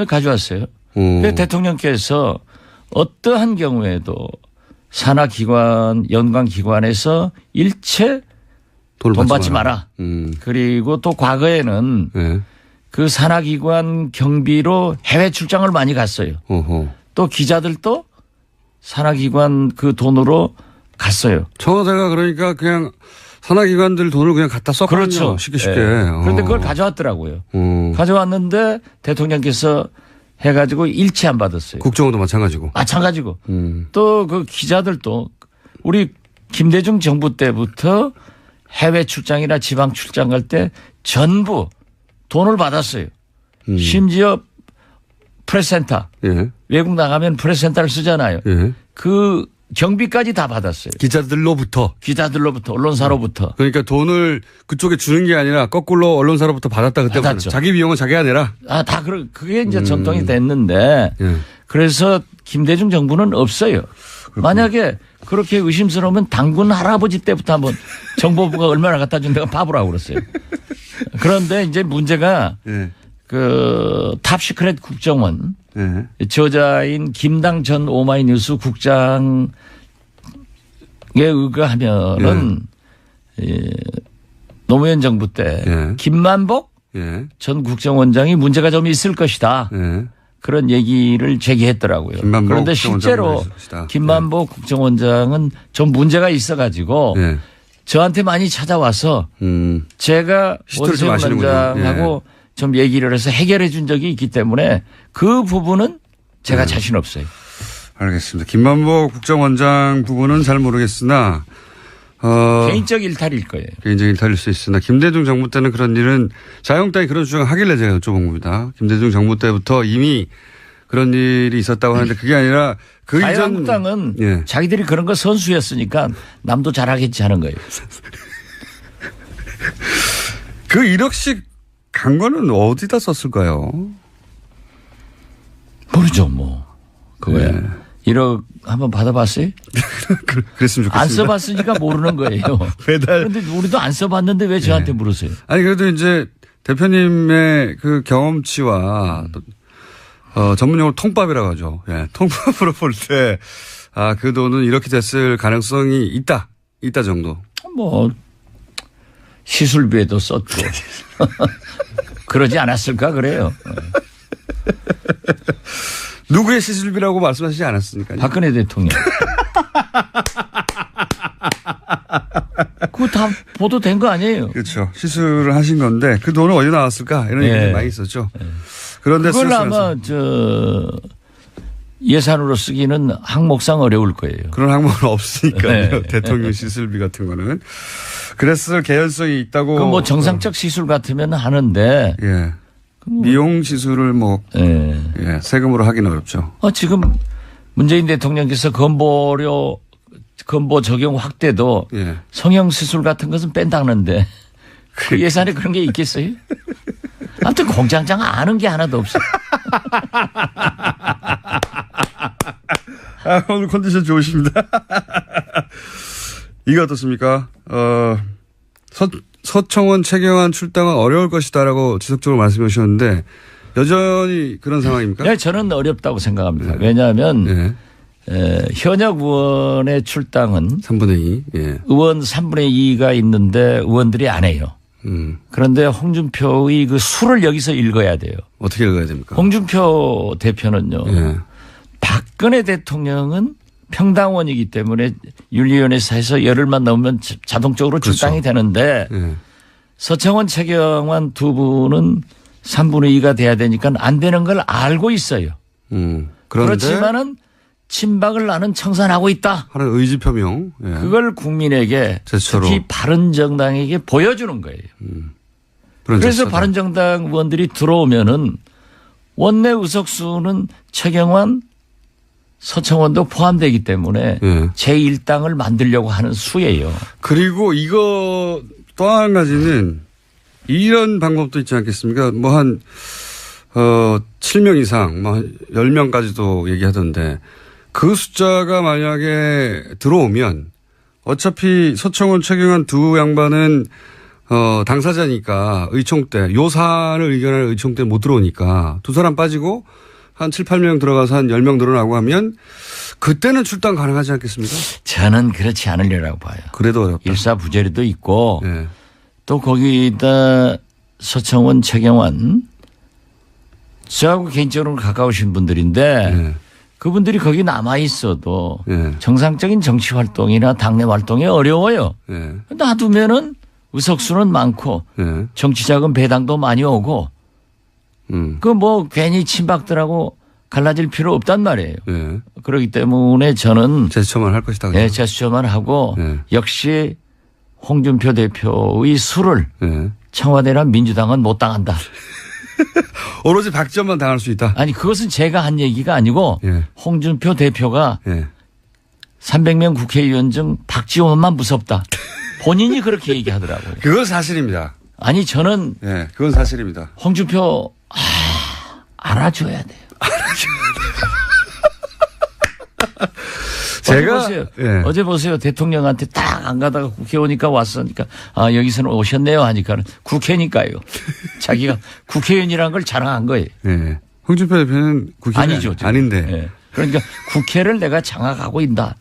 가져왔어요. 그래서 대통령께서 어떠한 경우에도 산하기관, 연관기관에서 일체 돈 받지 마라. 그리고 또 과거에는 예. 그 산하기관 경비로 해외 출장을 많이 갔어요. 어허. 또 기자들도 산하기관 그 돈으로 갔어요. 청와대가 그러니까 그냥 산하기관들 돈을 그냥 갖다 썼거든요. 그렇죠. 쉽게. 네. 그런데 그걸 가져왔더라고요. 가져왔는데 대통령께서 해가지고 일치 안 받았어요. 국정원도 마찬가지고. 마찬가지고. 또 그 기자들도 우리 김대중 정부 때부터 해외 출장이나 지방 출장 갈 때 전부 돈을 받았어요. 심지어 프레스센터. 예. 외국 나가면 프레스센터를 쓰잖아요. 예. 그 경비까지 다 받았어요. 기자들로부터. 언론사로부터. 그러니까 돈을 그쪽에 주는 게 아니라 거꾸로 언론사로부터 받았다 그때. 받았죠. 자기 비용은 자기가 내라. 그게 이제 전통이 됐는데 예. 그래서 김대중 정부는 없어요. 그렇구나. 만약에 그렇게 의심스러우면 당군 할아버지 때부터 한번 정보부가 얼마나 갖다 준 데가 바보라고 그랬어요. 그런데 이제 문제가 예. 그 탑시크릿 국정원 예. 저자인 김당 전 오마이뉴스 국장에 의거하면은 노무현 정부 때 예. 김만복 예. 전 국정원장이 문제가 좀 있을 것이다. 예. 그런 얘기를 제기했더라고요. 김만복 그런데 국정원장은 실제로 있으시다. 김만복 국정원장은 좀 문제가 있어가지고 예. 저한테 많이 찾아와서 제가 시스템을 좀 원세훈 아시는군요. 원장하고 좀 얘기를 해서 해결해 준 적이 있기 때문에 그 부분은 제가 자신 없어요. 알겠습니다. 김만복 국정원장 부분은 잘 모르겠으나 개인적 일탈일 거예요. 개인적 일탈일 수 있으나 김대중 정부 때는 그런 일은 자유한국당이 그런 주장을 하길래 제가 여쭤본 겁니다. 김대중 정부 때부터 이미 그런 일이 있었다고 하는데 그게 아니라 그 이전 자유한국당은 예. 자기들이 그런 거 선수였으니까 남도 잘하겠지 하는 거예요. 그 1억씩 간 거는 어디다 썼을까요? 모르죠 뭐. 그거야. 네. 1억 한번 받아봤어요? 그랬으면 좋겠습니다. 안 써봤으니까 모르는 거예요. 매달. 그런데 우리도 안 써봤는데 왜 저한테 물으세요? 아니 그래도 이제 대표님의 그 경험치와 전문용어로 통밥이라고 하죠. 예, 통밥으로 볼 때 그 돈은 이렇게 됐을 가능성이 있다 정도. 뭐 시술비에도 썼고 그러지 않았을까 그래요. 누구의 시술비라고 말씀하시지 않았습니까? 박근혜 대통령. 그거 다 보도된 거 아니에요? 그렇죠. 시술을 하신 건데 그 돈은 어디 나왔을까 이런 얘기가 많이 있었죠. 그런데 그걸 아마 예산으로 쓰기는 항목상 어려울 거예요. 그런 항목은 없으니까요. 네. 대통령 시술비 같은 거는. 그랬을 개연성이 있다고. 그 뭐 정상적 시술 같으면 하는데. 예. 미용 시술을 예, 세금으로 하기는 어렵죠. 지금 문재인 대통령께서 건보 적용 확대도 예. 성형 시술 같은 것은 뺀다는데 그 예산에 그런 게 있겠어요? 아무튼 공장장 아는 게 하나도 없어. 오늘 컨디션 좋으십니다. 이거 어떻습니까? 서청원, 최경환 출당은 어려울 것이다라고 지속적으로 말씀해 주셨는데 여전히 그런 상황입니까? 네, 저는 어렵다고 생각합니다. 왜냐하면 현역 의원의 출당은 3분의 2. 예. 의원 3분의 2가 있는데 의원들이 안 해요. 그런데 홍준표의 그 수를 여기서 읽어야 돼요. 어떻게 읽어야 됩니까? 홍준표 대표는요. 예. 박근혜 대통령은 평당원이기 때문에 윤리위원회에서 해서 열흘만 넘으면 자동적으로 그렇죠. 출당이 되는데 예. 서청원, 최경환 두 분은 3분의 2가 돼야 되니까 안 되는 걸 알고 있어요. 그런데 그렇지만은 친박을 나는 청산하고 있다. 하는 의지 표명. 예. 그걸 국민에게 제스처로. 특히 바른정당에게 보여주는 거예요. 그런 그래서 제스처다. 바른정당 의원들이 들어오면은 원내 의석수는 최경환, 서청원도 포함되기 때문에 예. 제1당을 만들려고 하는 수예요. 그리고 이거 또 한 가지는 이런 방법도 있지 않겠습니까? 뭐 한 7명 이상, 뭐 한 10명까지도 얘기하던데 그 숫자가 만약에 들어오면 어차피 서청원, 최경환 두 양반은 당사자니까 의총 때 요사안을 의견할 의총 때 못 들어오니까 두 사람 빠지고 한 7, 8명 들어가서 한 10명 늘어나고 하면 그때는 출당 가능하지 않겠습니까? 저는 그렇지 않으려고 봐요. 그래도 어렵다. 일사부재리도 있고 예. 또 거기다 서청원, 최경환 저하고 개인적으로 가까우신 분들인데 예. 그분들이 거기 남아 있어도 예. 정상적인 정치 활동이나 당내 활동이 어려워요. 예. 놔두면은 의석수는 많고 예. 정치자금 배당도 많이 오고 그 뭐 괜히 친박들하고 갈라질 필요 없단 말이에요. 예. 그렇기 때문에 저는 제스처만 할 것이다. 그냥. 제스처만 하고 예. 역시 홍준표 대표의 수를 예. 청와대나 민주당은 못 당한다. 오로지 박지원만 당할 수 있다. 아니 그것은 제가 한 얘기가 아니고 예. 홍준표 대표가 예. 300명 국회의원 중 박지원만 무섭다. 본인이 그렇게 얘기하더라고요. 그건 사실입니다. 아니 저는 예. 그건 사실입니다. 홍준표 알아줘야 돼요. 제가 어제 보세요. 예. 어제 보세요. 대통령한테 딱 안 가다가 국회 오니까 왔으니까 여기서는 오셨네요 하니까는 국회니까요. 자기가 국회의원이라는 걸 자랑한 거예요. 예. 홍준표 대표는 국회의원 아니죠. 지금. 아닌데. 예. 그러니까 국회를 내가 장악하고 있다.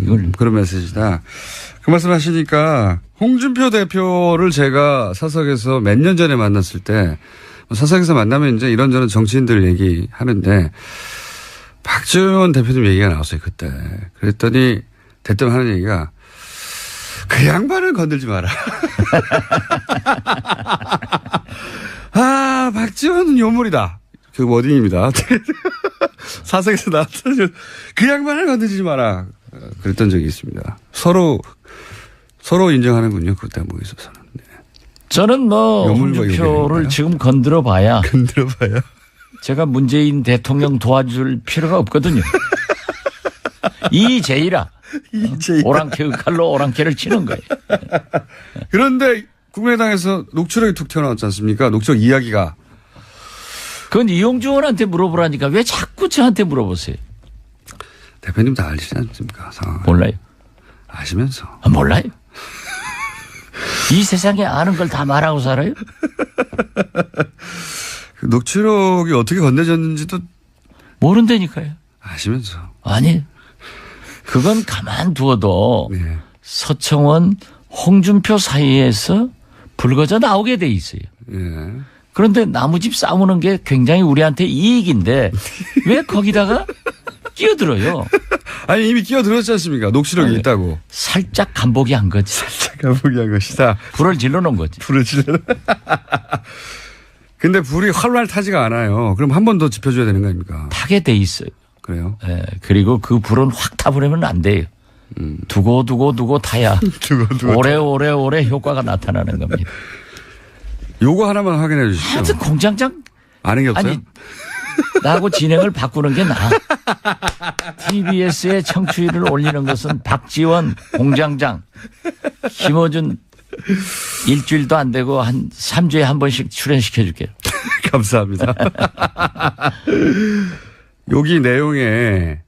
이걸 그런 메시지다. 그 말씀 하시니까 홍준표 대표를 제가 사석에서 몇 년 전에 만났을 때 사석에서 만나면 이제 이런저런 정치인들 얘기하는데 박지원 대표님 얘기가 나왔어요. 그때. 그랬더니 대뜸 하는 얘기가 그 양반을 건들지 마라. 박지원은 요물이다. 그 워딩입니다. 사석에서 나왔던 그 양반을 건드리지 마라. 그랬던 적이 있습니다. 서로 인정하는군요. 그 대목에 있어서는. 네. 저는 뭐 여물과 홍준표를 요괴인가요? 지금 건드려봐야 건드려봐요. 제가 문재인 대통령 도와줄 필요가 없거든요. 이제이라. 오랑캐의 칼로 오랑캐를 치는 거예요. 그런데 국민의당에서 녹취록이 툭 튀어나왔지 않습니까? 녹취록 이야기가. 그건 이용주 의원한테 물어보라니까 왜 자꾸 저한테 물어보세요? 대표님 다 알시지 않습니까? 상황을. 몰라요. 아시면서. 몰라요. 이 세상에 아는 걸 다 말하고 살아요? 그 녹취록이 어떻게 건네졌는지도 모른다니까요. 아시면서. 아니, 그건 가만두어도 네. 서청원, 홍준표 사이에서 불거져 나오게 돼 있어요. 예. 그런데 나무집 싸우는 게 굉장히 우리한테 이익인데 왜 거기다가 끼어들어요? 아니 이미 끼어들었지 않습니까? 녹취록이 아니, 있다고. 살짝 간보기 한 거지. 제가 보기한 것이다. 불을 질러놓은 거지. 불을 질러. 근데 불이 활활 타지가 않아요. 그럼 한 번 더 지펴줘야 되는 거 아닙니까? 타게 돼 있어요. 그래요? 예, 그리고 그 불은 확 타버리면 안 돼요. 두고 타야 오래 효과가 나타나는 겁니다. 요거 하나만 확인해 주시죠. 하여튼 공장장 아는 게 없어요? 아니 나하고 진행을 바꾸는 게 나아. TBS의 청취율을 올리는 것은 박지원 공장장, 김어준 일주일도 안 되고 한 3주에 한 번씩 출연시켜 줄게요. 감사합니다. 여기 내용에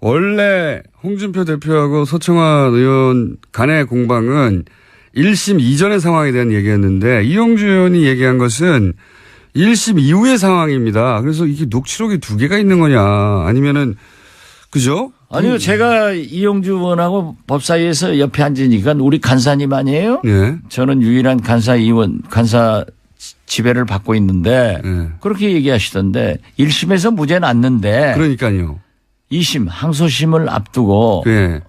원래 홍준표 대표하고 서청원 의원 간의 공방은 1심 이전의 상황에 대한 얘기였는데 이용주 의원이 얘기한 것은 1심 이후의 상황입니다. 그래서 이게 녹취록이 두 개가 있는 거냐 아니면은 그죠? 아니요, 제가 이용주 의원하고 법사위에서 옆에 앉으니까 우리 간사님 아니에요? 네. 저는 유일한 간사 지배를 받고 있는데 네. 그렇게 얘기하시던데 1심에서 무죄 났는데 그러니까요. 2심 항소심을 앞두고 네.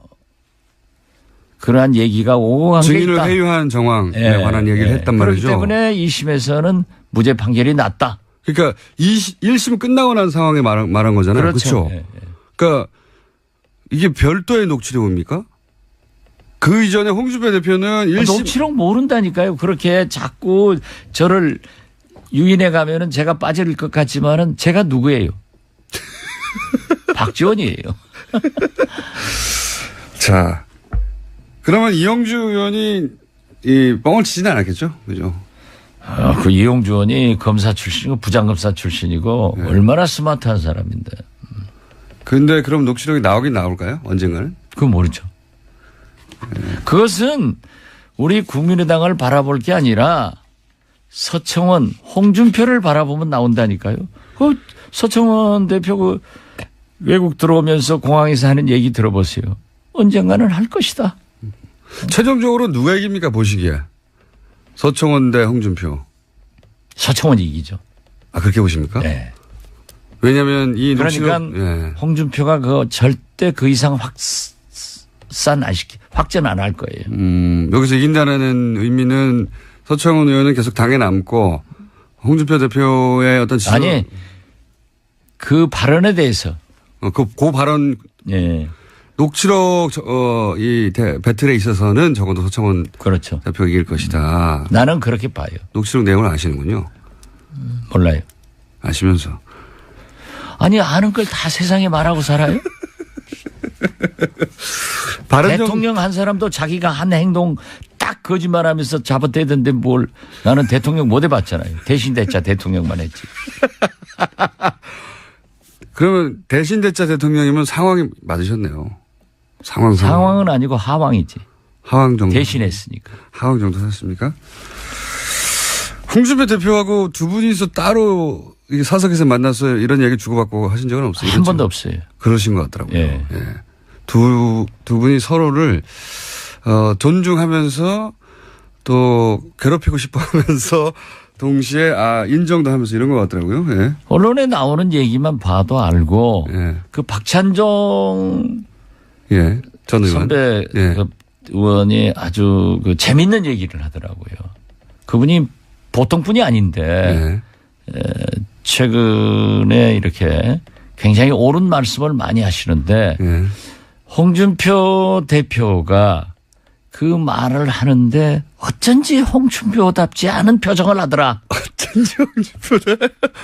그러한 얘기가 오고 간 게 증인을 있다. 회유한 정황에 관한 얘기를 했단 말이죠. 그렇기 때문에 2심에서는 무죄 판결이 났다. 그러니까 1심 끝나고 난 상황에 말한 거잖아요. 그렇죠. 그렇죠. 그러니까 이게 별도의 녹취록입니까? 그 이전에 홍준표 대표는 1심. 녹취록 모른다니까요. 그렇게 자꾸 저를 유인해 가면은 제가 빠질 것 같지만은 제가 누구예요? 박지원이에요. 자, 그러면 이용주 의원이 이 뻥을 치지는 않았겠죠? 그죠? 그 이용주 의원이 검사 출신이고 부장검사 출신이고 네. 얼마나 스마트한 사람인데. 근데 그럼 녹취록이 나오긴 나올까요? 언젠가는? 그건 모르죠. 그것은 우리 국민의당을 바라볼 게 아니라 서청원, 홍준표를 바라보면 나온다니까요. 그 서청원 대표 그 외국 들어오면서 공항에서 하는 얘기 들어보세요. 언젠가는 할 것이다. 최종적으로 누가 이깁니까 보시기에? 서청원 대 홍준표. 서청원이 이기죠. 아 그렇게 보십니까? 네. 왜냐하면 이 녹취록. 그러니까 예. 홍준표가 그 절대 그 이상 확전 안 할 거예요. 여기서 이긴다는 의미는 서청원 의원은 계속 당에 남고 홍준표 대표의 어떤 지도. 아니 그 발언에 대해서. 그 발언. 예. 녹취록 이 배틀에 있어서는 적어도 서청원 그렇죠. 대표가 이길 것이다. 나는 그렇게 봐요. 녹취록 내용을 아시는군요. 몰라요. 아시면서. 아니 아는 걸 다 세상에 말하고 살아요? 대통령 한 사람도 자기가 한 행동 딱 거짓말하면서 잡아대던데 뭘 나는 대통령 못 해봤잖아요. 대신 대자 대통령만 했지. 그러면 대신 대자 대통령이면 상황이 맞으셨네요. 상황은 아니고 하왕이지. 하왕 정도. 대신했으니까. 하왕 정도 하셨습니까? 홍준표 대표하고 두 분이서 따로 사석에서 만나서 이런 얘기 주고받고 하신 적은 없어요? 한 번도 없어요. 그러신 것 같더라고요. 예. 예. 두 분이 서로를 존중하면서 또 괴롭히고 싶어 하면서 동시에 인정도 하면서 이런 것 같더라고요. 예. 언론에 나오는 얘기만 봐도 알고 예. 그 박찬종 예. 전 의원. 선배 예. 그 의원이 아주 그 재밌는 얘기를 하더라고요. 그분이 보통 분이 아닌데 예. 최근에 이렇게 굉장히 옳은 말씀을 많이 하시는데 예. 홍준표 대표가 그 말을 하는데 어쩐지 홍준표답지 않은 표정을 하더라.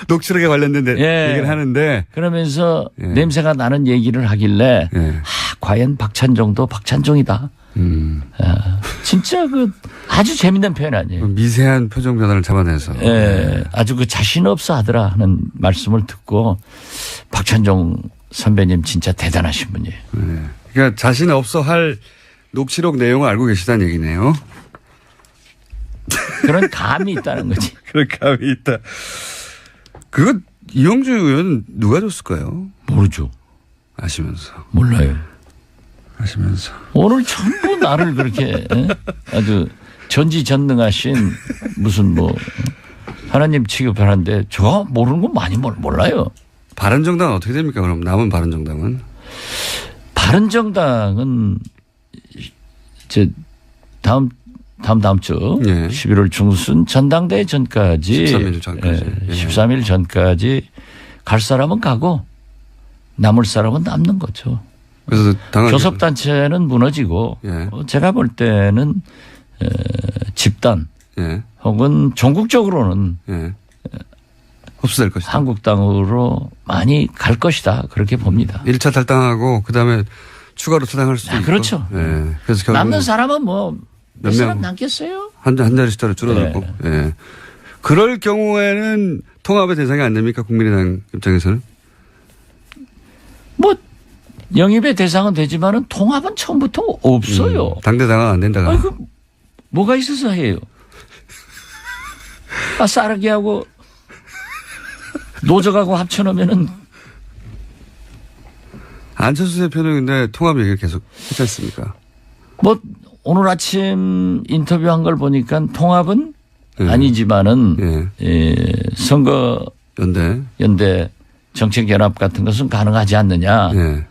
녹취록에 관련된 예. 얘기를 하는데 그러면서 예. 냄새가 나는 얘기를 하길래 예. 과연 박찬종도 박찬종이다. 진짜 그 아주 재밌는 표현 아니에요. 미세한 표정 변화를 잡아내서 예, 아주 그 자신 없어 하더라 하는 말씀을 듣고 박찬종 선배님 진짜 대단하신 분이에요. 예. 그러니까 자신 없어 할 녹취록 내용을 알고 계시다는 얘기네요. 그런 감이 있다는 거지. 그런 감이 있다. 그거 이용주 의원 누가 줬을까요? 모르죠. 아시면서. 몰라요. 아시면서. 오늘 전부 나를 그렇게 아주 전지전능하신 무슨 뭐 하나님 취급하는데 저 모르는 거 많이 몰라요. 바른정당은 어떻게 됩니까? 그럼 남은 바른정당은? 바른정당은 이제 다음 주 예. 11월 중순 전당대회 전까지 13일 전까지. 예, 13일 전까지 갈 사람은 가고 남을 사람은 남는 거죠. 그래서 당헌 교섭단체는 무너지고 예. 제가 볼 때는 집단 예. 혹은 전국적으로는 예. 흡수될 것이다. 한국당으로 많이 갈 것이다. 그렇게 봅니다. 1차 탈당하고 그다음에 추가로 탈당할 수도 있고. 그렇죠. 예. 그래서 결국 남는 사람은 뭐 몇 몇 사람 명? 남겠어요? 한 자릿수 따로 줄어들고. 예. 그럴 경우에는 통합의 대상이 안 됩니까? 국민의당 입장에서는? 뭐 영입의 대상은 되지만은 통합은 처음부터 없어요. 당대당은 안 된다가. 아니, 그 뭐가 있어서 해요? 싸르기하고 노적하고 합쳐놓으면은 안철수 대표는 근데 통합 얘기를 계속 했지 않습니까? 뭐 오늘 아침 인터뷰한 걸 보니까 통합은 예. 아니지만은 예. 선거 연대. 정책 연합 같은 것은 가능하지 않느냐. 예.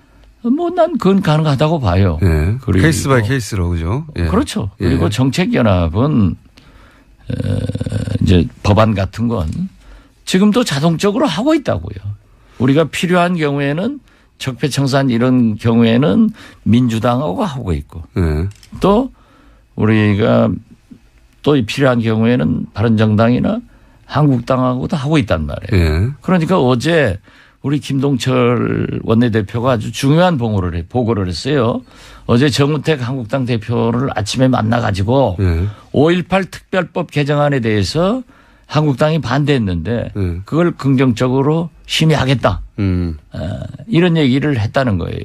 뭐 난 그건 가능하다고 봐요. 예. 그리고 케이스 바이 케이스로 그죠? 예. 그렇죠. 예. 그리고 정책 연합은 이제 법안 같은 건 지금도 자동적으로 하고 있다고요. 우리가 필요한 경우에는 적폐청산 이런 경우에는 민주당하고 하고 있고 예. 또 우리가 또 필요한 경우에는 바른정당이나 한국당하고도 하고 있단 말이에요. 예. 그러니까 어제 우리 김동철 원내대표가 아주 중요한 보고를 했어요. 어제 정우택 한국당 대표를 아침에 만나가지고 예. 5.18 특별법 개정안에 대해서 한국당이 반대했는데 예. 그걸 긍정적으로 심의하겠다. 이런 얘기를 했다는 거예요.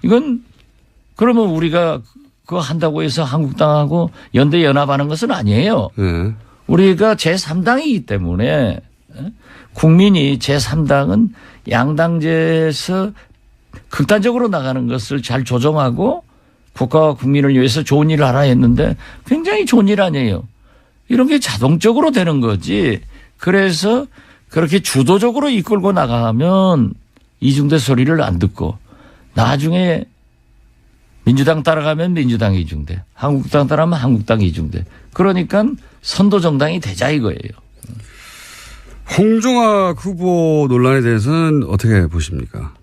이건 그러면 우리가 그거 한다고 해서 한국당하고 연대 연합하는 것은 아니에요. 예. 우리가 제3당이기 때문에 국민이 제3당은 양당제에서 극단적으로 나가는 것을 잘 조정하고 국가와 국민을 위해서 좋은 일을 하라 했는데 굉장히 좋은 일 아니에요. 이런 게 자동적으로 되는 거지. 그래서 그렇게 주도적으로 이끌고 나가면 이중대 소리를 안 듣고 나중에 민주당 따라가면 민주당 이중대, 한국당 따라가면 한국당 이중대. 그러니까 선도정당이 되자 이거예요. 홍종학 후보 논란에 대해서는 어떻게 보십니까?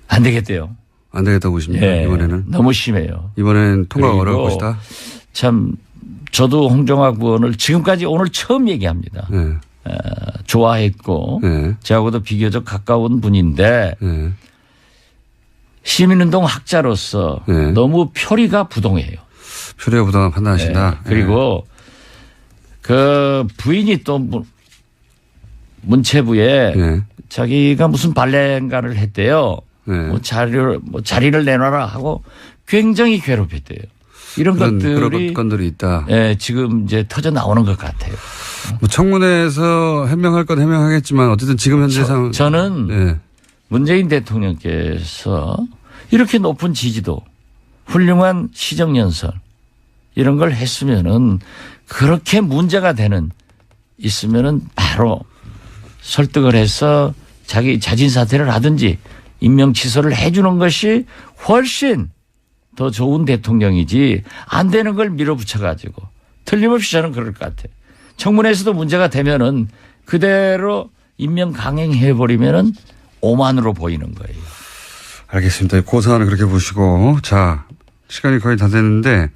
안 되겠대요. 안 되겠다고 보십니까? 예, 이번에는? 너무 심해요. 이번엔 통과가 그리고 어려울 것이다. 참 저도 홍종학 의원을 지금까지 오늘 처음 얘기합니다. 예. 좋아했고 예. 저하고도 비교적 가까운 분인데 예. 시민운동 학자로서 예. 너무 표리가 부동해요. 표리가 부당한 판단하신다. 예. 그리고 그 부인이 또 문체부에 예. 자기가 무슨 발레인가를 했대요. 예. 뭐 자리를 내놔라 하고 굉장히 괴롭혔대요. 이런 것들이 그런 건들이 있다. 예, 지금 이제 터져 나오는 것 같아요. 뭐 청문회에서 해명할 건 해명하겠지만 어쨌든 지금 현재 상황 저는 예. 문재인 대통령께서 이렇게 높은 지지도, 훌륭한 시정연설 이런 걸 했으면은 그렇게 문제가 있으면은 바로 설득을 해서 자기 자진 사퇴를 하든지 임명 취소를 해주는 것이 훨씬 더 좋은 대통령이지 안 되는 걸 밀어붙여가지고 틀림없이 저는 그럴 것 같아요. 청문회에서도 문제가 되면은 그대로 임명 강행해버리면은 오만으로 보이는 거예요. 알겠습니다. 고사는 그렇게 보시고. 자, 시간이 거의 다 됐는데,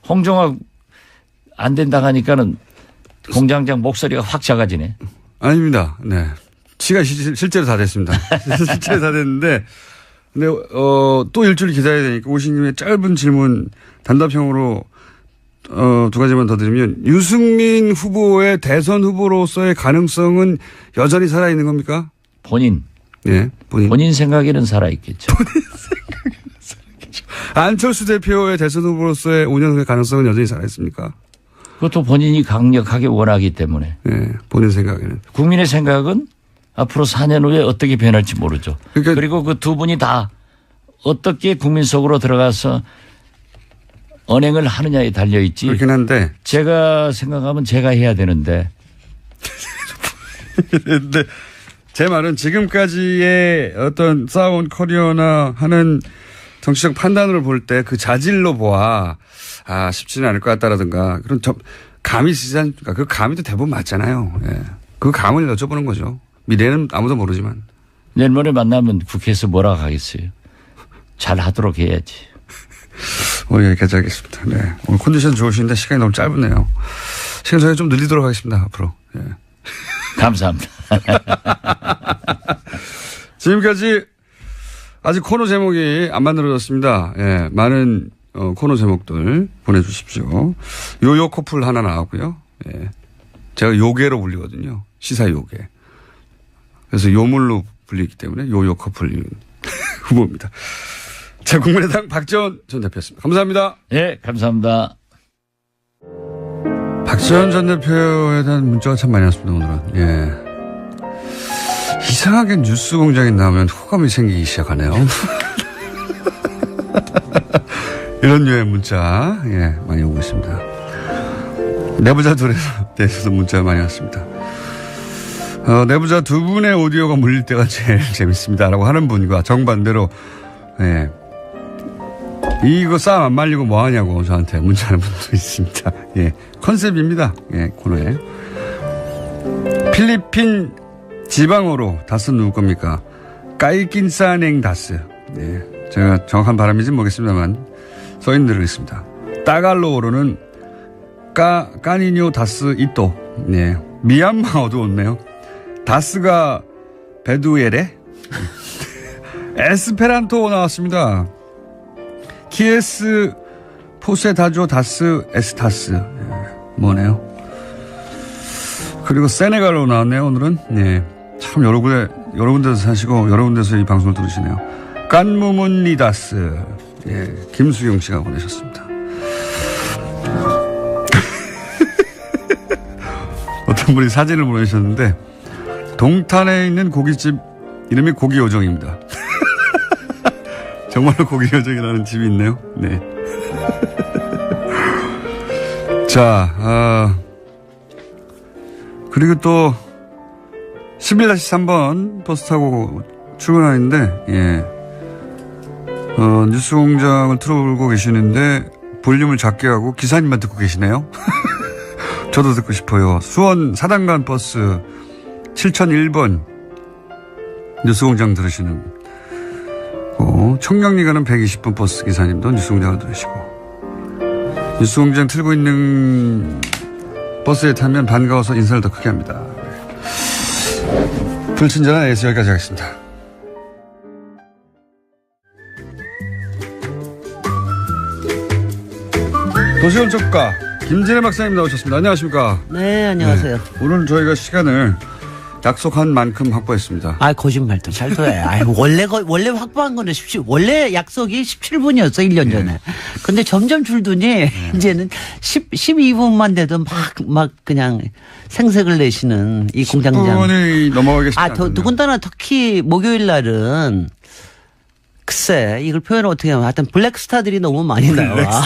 홍종학 안 된다 하니까는 공장장 목소리가 확 작아지네. 아닙니다. 네. 시간 실제로 다 됐습니다. 실제로 다 됐는데, 근데, 또 일주일 기다려야 되니까 오신 김에 짧은 질문 단답형으로, 두 가지만 더 드리면, 유승민 후보의 대선 후보로서의 가능성은 여전히 살아있는 겁니까? 본인. 네, 본인 생각에는 살아있겠죠. 안철수 대표의 대선 후보로서의 5년 후의 가능성은 여전히 살아있습니까? 그것도 본인이 강력하게 원하기 때문에. 네, 본인 생각에는. 국민의 생각은 앞으로 4년 후에 어떻게 변할지 모르죠. 그리고 그 두 분이 다 어떻게 국민 속으로 들어가서 언행을 하느냐에 달려있지. 그렇긴 한데. 제가 생각하면 제가 해야 되는데. 근데 제 말은 지금까지의 어떤 쌓아온 커리어나 하는 정치적 판단으로 볼 때 그 자질로 보아 쉽지는 않을 것 같다라든가 그런 감이 있지 않습니까? 그 감이 또 대부분 맞잖아요. 예. 그 감을 여쭤보는 거죠. 미래는 아무도 모르지만. 내일모레 만나면 국회에서 뭐라고 하겠어요. 잘 하도록 해야지. 여기까지 하겠습니다. 네. 오늘 컨디션 좋으신데 시간이 너무 짧으네요. 시간 저희가 좀 늘리도록 하겠습니다. 앞으로. 예. 감사합니다. 지금까지 아직 코너 제목이 안 만들어졌습니다. 예, 많은 코너 제목들 보내주십시오. 요요 커플 하나 나왔고요. 예, 제가 요괴로 불리거든요. 시사 요괴. 그래서 요물로 불리기 때문에 요요 커플 후보입니다. 자, 국민의당 박지원 전 대표였습니다. 감사합니다. 네, 감사합니다. 박지원 전 대표에 대한 문자가 참 많이 왔습니다, 오늘은. 예. 이상하게 뉴스 공장에 나오면 호감이 생기기 시작하네요. 이런 류의 문자, 많이 오고 있습니다. 내부자들에 대해서도 문자가 많이 왔습니다. 내부자 두 분의 오디오가 물릴 때가 제일 재밌습니다라고 하는 분과 정반대로, 이거 싸움 안 말리고 뭐 하냐고 저한테 문자하는 분도 있습니다. 컨셉입니다. 코너에. 필리핀 지방어로 다스 누구 겁니까? 까이낀사냉 다스. 제가 정확한 발음인지는 모르겠습니다만 써있는 대로 있습니다. 따갈로어로는 까니뇨 다스 이또. 미얀마어도 없네요. 다스가 베두에레? 에스페란토 나왔습니다. 키에스 포세다조 다스 에스타스. 뭐네요. 그리고 세네갈로 나왔네요, 오늘은. 참 여러 군데서 사시고 여러 군데서 이 방송을 들으시네요. 깐무문니다스. 김수경 씨가 보내셨습니다. 어떤 분이 사진을 보내셨는데 동탄에 있는 고깃집 이름이 고기요정입니다. 정말로 고기요정이라는 집이 있네요. 네. 자, 그리고 또 11-3번 버스 타고 출근하는데 뉴스공장을 틀어보고 계시는데 볼륨을 작게 하고 기사님만 듣고 계시네요. 저도 듣고 싶어요. 수원 사단간 버스 7001번 뉴스공장 들으시는 청량리 가는 120번 버스 기사님도 뉴스공장을 들으시고 뉴스공장 틀고 있는 버스에 타면 반가워서 인사를 더 크게 합니다. 불친절한 AS 여기까지 하겠습니다. 도시건축가 김진애 박사님 나오셨습니다. 안녕하십니까? 네, 안녕하세요. 오늘 저희가 시간을 약속한 만큼 확보했습니다. 거짓말도 잘 둬요. 원래 확보한 거는 원래 약속이 17분이었어, 1년 전에. 근데 점점 줄더니 이제는 12분만 돼도 막 그냥 생색을 내시는 이 공장장. 10분이 넘어가겠습니다. 더군다나 특히 목요일 날은 글쎄, 이걸 표현을 어떻게 하면 하여튼 블랙스타들이 너무 많이 나와.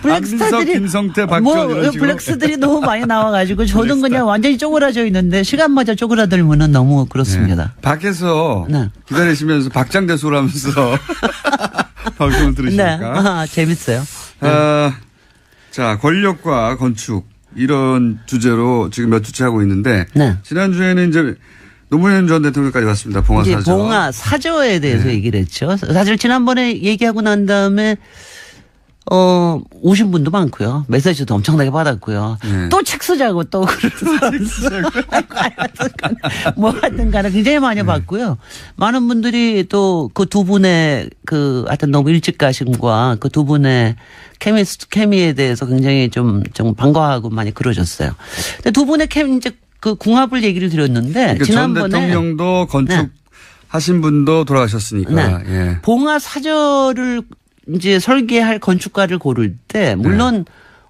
블랙스타들이 김성태, 박지원 이런 식으로. 블랙스들이 너무 많이 나와가지고 저는 그냥 완전히 쪼그라져 있는데 시간마저 쪼그라들면은 너무 그렇습니다. 밖에서 기다리시면서 박장대소를 하면서 방송을 들으시니까. 재밌어요. 자, 권력과 건축 이런 주제로 지금 몇 주째 하고 있는데 네. 지난주에는 이제 노무현 전 대통령까지 왔습니다. 봉화 이제 사저. 봉화 사저에 대해서 네. 얘기를 했죠. 사실 지난번에 얘기하고 난 다음에 오신 분도 많고요. 메시지도 엄청나게 받았고요. 네. 또 책 쓰자고 또 뭐 하여튼 간에 굉장히 많이 받고요. 많은 분들이 또 그 두 분의 그 하여튼 너무 일찍 가심과 그 두 분의 케미에 대해서 굉장히 좀 반가워하고 많이 그러셨어요. 근데 두 분의 케미 이제 그 궁합을 얘기를 드렸는데 그러니까 지난번에 전 대통령도 건축 네. 하신 분도 돌아가셨으니까. 네. 예. 봉화 사저를 이제 설계할 건축가를 고를 때 물론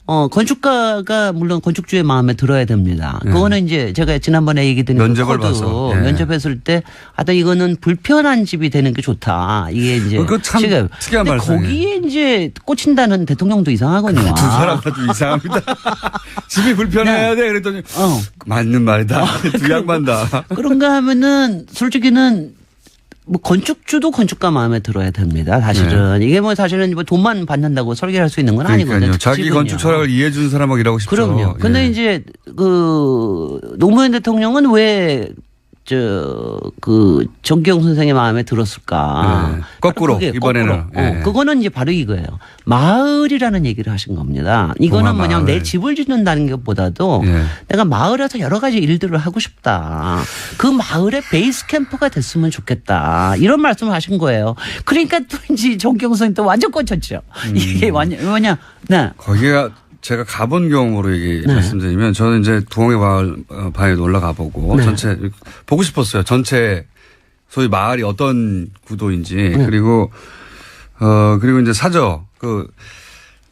건축가가 물론 건축주의 마음에 들어야 됩니다. 그거는 이제 제가 지난번에 얘기 드린 면접을 코드 봐서. 예. 면접했을 때 이거는 불편한 집이 되는 게 좋다. 이게 이제 그거 참 지금 특이한 근데 발상이에요. 거기에 이제 꽂힌다는 대통령도 이상하거든요. 두 사람 다 좀 이상합니다. 집이 불편해야 돼. 그랬더니 맞는 말이다. 두 양반다. 그런가 하면은 솔직히는 뭐 건축주도 건축가 마음에 들어야 됩니다. 사실은 이게 뭐 사실은 뭐 돈만 받는다고 설계할 수 있는 건 아니거든요. 그러니까요. 자기 집은요. 건축 철학을 이해해 주는 사람하고 일하고 싶죠. 그럼요. 근데 예. 이제 그 노무현 대통령은 왜 정기영 선생의 마음에 들었을까? 네. 거꾸로, 그게 이번에는. 거꾸로. 예. 그거는 이제 바로 이거예요. 마을이라는 얘기를 하신 겁니다. 이거는 뭐냐면 마을. 내 집을 짓는다는 것보다도 예. 내가 마을에서 여러 가지 일들을 하고 싶다. 그 마을의 베이스 캠프가 됐으면 좋겠다. 이런 말씀을 하신 거예요. 그러니까 또 이제 정기영 선생님 또 완전 꽂혔죠. 이게 완전 뭐냐? 네. 거기가 제가 가본 경험으로 말씀드리면 저는 이제 부엉이 마을 바위도 올라가 보고 전체 보고 싶었어요. 전체 소위 마을이 어떤 구도인지 그리고 이제 사저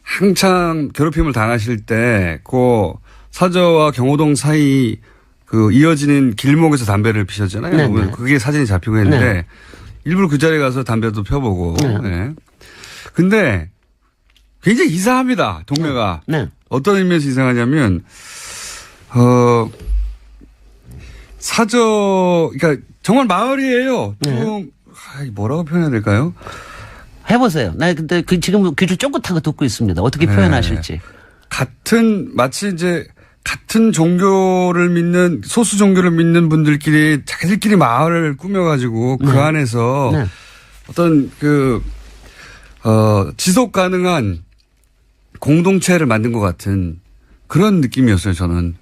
한창 괴롭힘을 당하실 때 그 사저와 경호동 사이 그 이어지는 길목에서 담배를 피셨잖아요. 네. 그게 사진이 잡히고 했는데 일부러 그 자리에 가서 담배도 펴보고. 네. 근데 굉장히 이상합니다. 동네가. 네. 어떤 의미에서 이상하냐면 사저 그러니까 정말 마을이에요. 좀 뭐라고 표현해야 될까요? 해보세요. 나 근데 지금 귀를 쫑긋하고 듣고 있습니다. 어떻게 표현하실지. 마치 이제 같은 종교를 믿는 소수 종교를 믿는 분들끼리 자기들끼리 마을을 꾸며가지고 그 안에서 어떤 지속 가능한 공동체를 만든 것 같은 그런 느낌이었어요, 저는.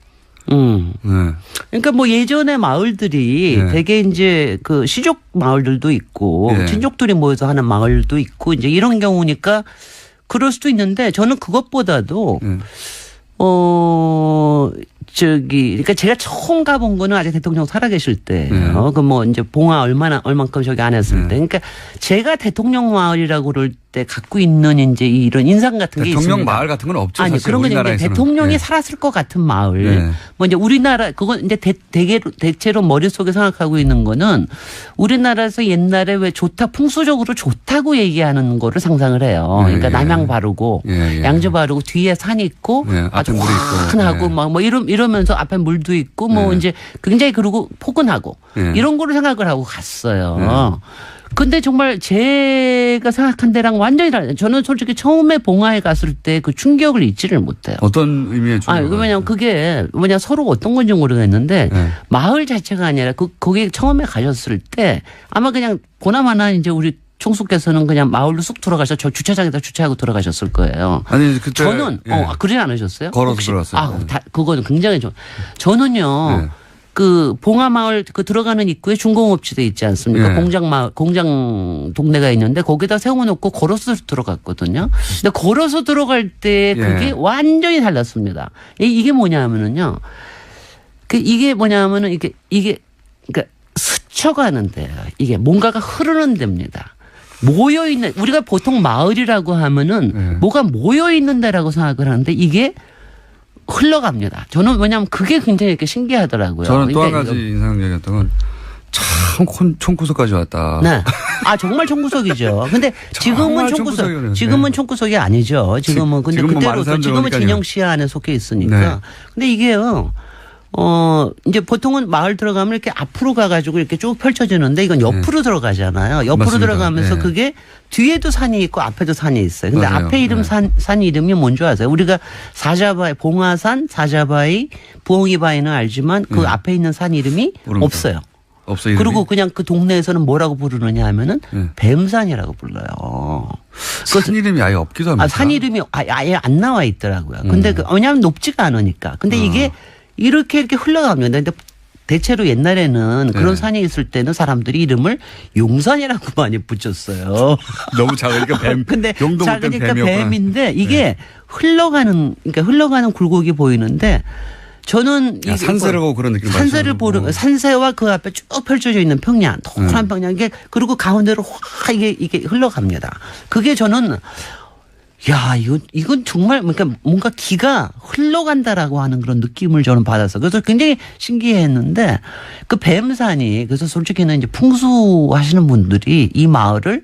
네. 그러니까 뭐 예전에 마을들이 되게 이제 그 시족 마을들도 있고 친족들이 모여서 하는 마을도 있고 이제 이런 경우니까 그럴 수도 있는데 저는 그것보다도 그러니까 제가 처음 가본 거는 아직 대통령 살아계실 때예요. 그 뭐 이제 봉화 얼만큼 저기 안 했을 때. 그러니까 제가 대통령 마을이라고 그럴 때 갖고 있는 이제 이런 인상 같은 게 있습니다. 대통령 마을 같은 건 없죠. 아니 사실 그런 건 이제 우리나라에서는. 대통령이 살았을 것 같은 마을. 뭐 이제 우리나라 그건 이제 대체로 머릿속에 생각하고 있는 거는 우리나라에서 옛날에 왜 좋다 풍수적으로 좋다고 얘기하는 거를 상상을 해요. 그러니까 남양 바르고 양주 바르고 뒤에 산 있고 아주 물이 있고. 환하고 막 뭐 이러면서 앞에 물도 있고 뭐 이제 굉장히 그리고 포근하고 이런 거를 생각을 하고 갔어요. 근데 정말 제가 생각한 데랑 완전히 달라요. 저는 솔직히 처음에 봉화에 갔을 때 그 충격을 잊지를 못해요. 어떤 의미의 충격? 왜냐면 그게 서로 어떤 건지 모르겠는데 마을 자체가 아니라 거기 처음에 가셨을 때 아마 그냥 보나마나 이제 우리 총수께서는 그냥 마을로 쑥 들어가셔서 저 주차장에다 주차하고 들어가셨을 거예요. 아니 그때 저는 그러지 않으셨어요? 걸어서 들어갔어요. 그거는 굉장히 저는요. 그 봉화마을 그 들어가는 입구에 중공업지대 있지 않습니까? 공장 동네가 있는데 거기다 세워놓고 걸어서 들어갔거든요. 근데 걸어서 들어갈 때 그게 완전히 달랐습니다. 이게 뭐냐면은요. 이게 뭐냐면은 이게 그러니까 스쳐가는데요. 이게 뭔가가 흐르는 데입니다. 모여 있는 우리가 보통 마을이라고 하면은 뭐가 모여 있는 데라고 생각을 하는데 이게 흘러갑니다. 저는 왜냐하면 그게 굉장히 이렇게 신기하더라고요. 저는 또 한 가지 인상적이었던 건 참 총구석까지 왔다. 네. 정말 총구석이죠. 근데 지금은 지금은 총구석이 아니죠. 지금은 근데 지금은 그때로 지금은 오니까요. 진영 시야 안에 속해 있으니까. 근데 이게요. 이제 보통은 마을 들어가면 이렇게 앞으로 가가지고 이렇게 쭉 펼쳐지는데 이건 옆으로 들어가잖아요. 옆으로 맞습니다. 들어가면서 네. 그게 뒤에도 산이 있고 앞에도 산이 있어요. 근데 맞아요. 앞에 이름 네. 산 이름이 뭔지 아세요? 우리가 사자바위, 봉화산, 사자바위, 부엉이바위는 알지만 그 앞에 있는 산 이름이 모릅니다. 없어요. 없어요. 그리고 그냥 그 동네에서는 뭐라고 부르느냐 하면은 네. 뱀산이라고 불러요. 산 이름이 아예 없기도 합니다. 산 이름이 아예 안 나와 있더라고요. 근데 왜냐하면 높지가 않으니까. 근데 이게 이렇게 흘러갑니다. 근데 대체로 옛날에는 그런 네. 산이 있을 때는 사람들이 이름을 용산이라고 많이 붙였어요. 너무 작으니까 뱀. 근데 용도 못된 작으니까 뱀이었구나. 뱀인데 이게 흘러가는 굴곡이 보이는데 저는 야, 산세를 보고 그런 느낌 산세를 보는 산세와 그 앞에 쭉 펼쳐져 있는 평야, 동그란 평야 이게 그리고 가운데로 확 이게 흘러갑니다. 그게 저는 야, 이건 정말 그러니까 뭔가 기가 흘러간다라고 하는 그런 느낌을 저는 받았어. 그래서 굉장히 신기했는데 그 뱀산이 그래서 솔직히는 이제 풍수하시는 분들이 이 마을을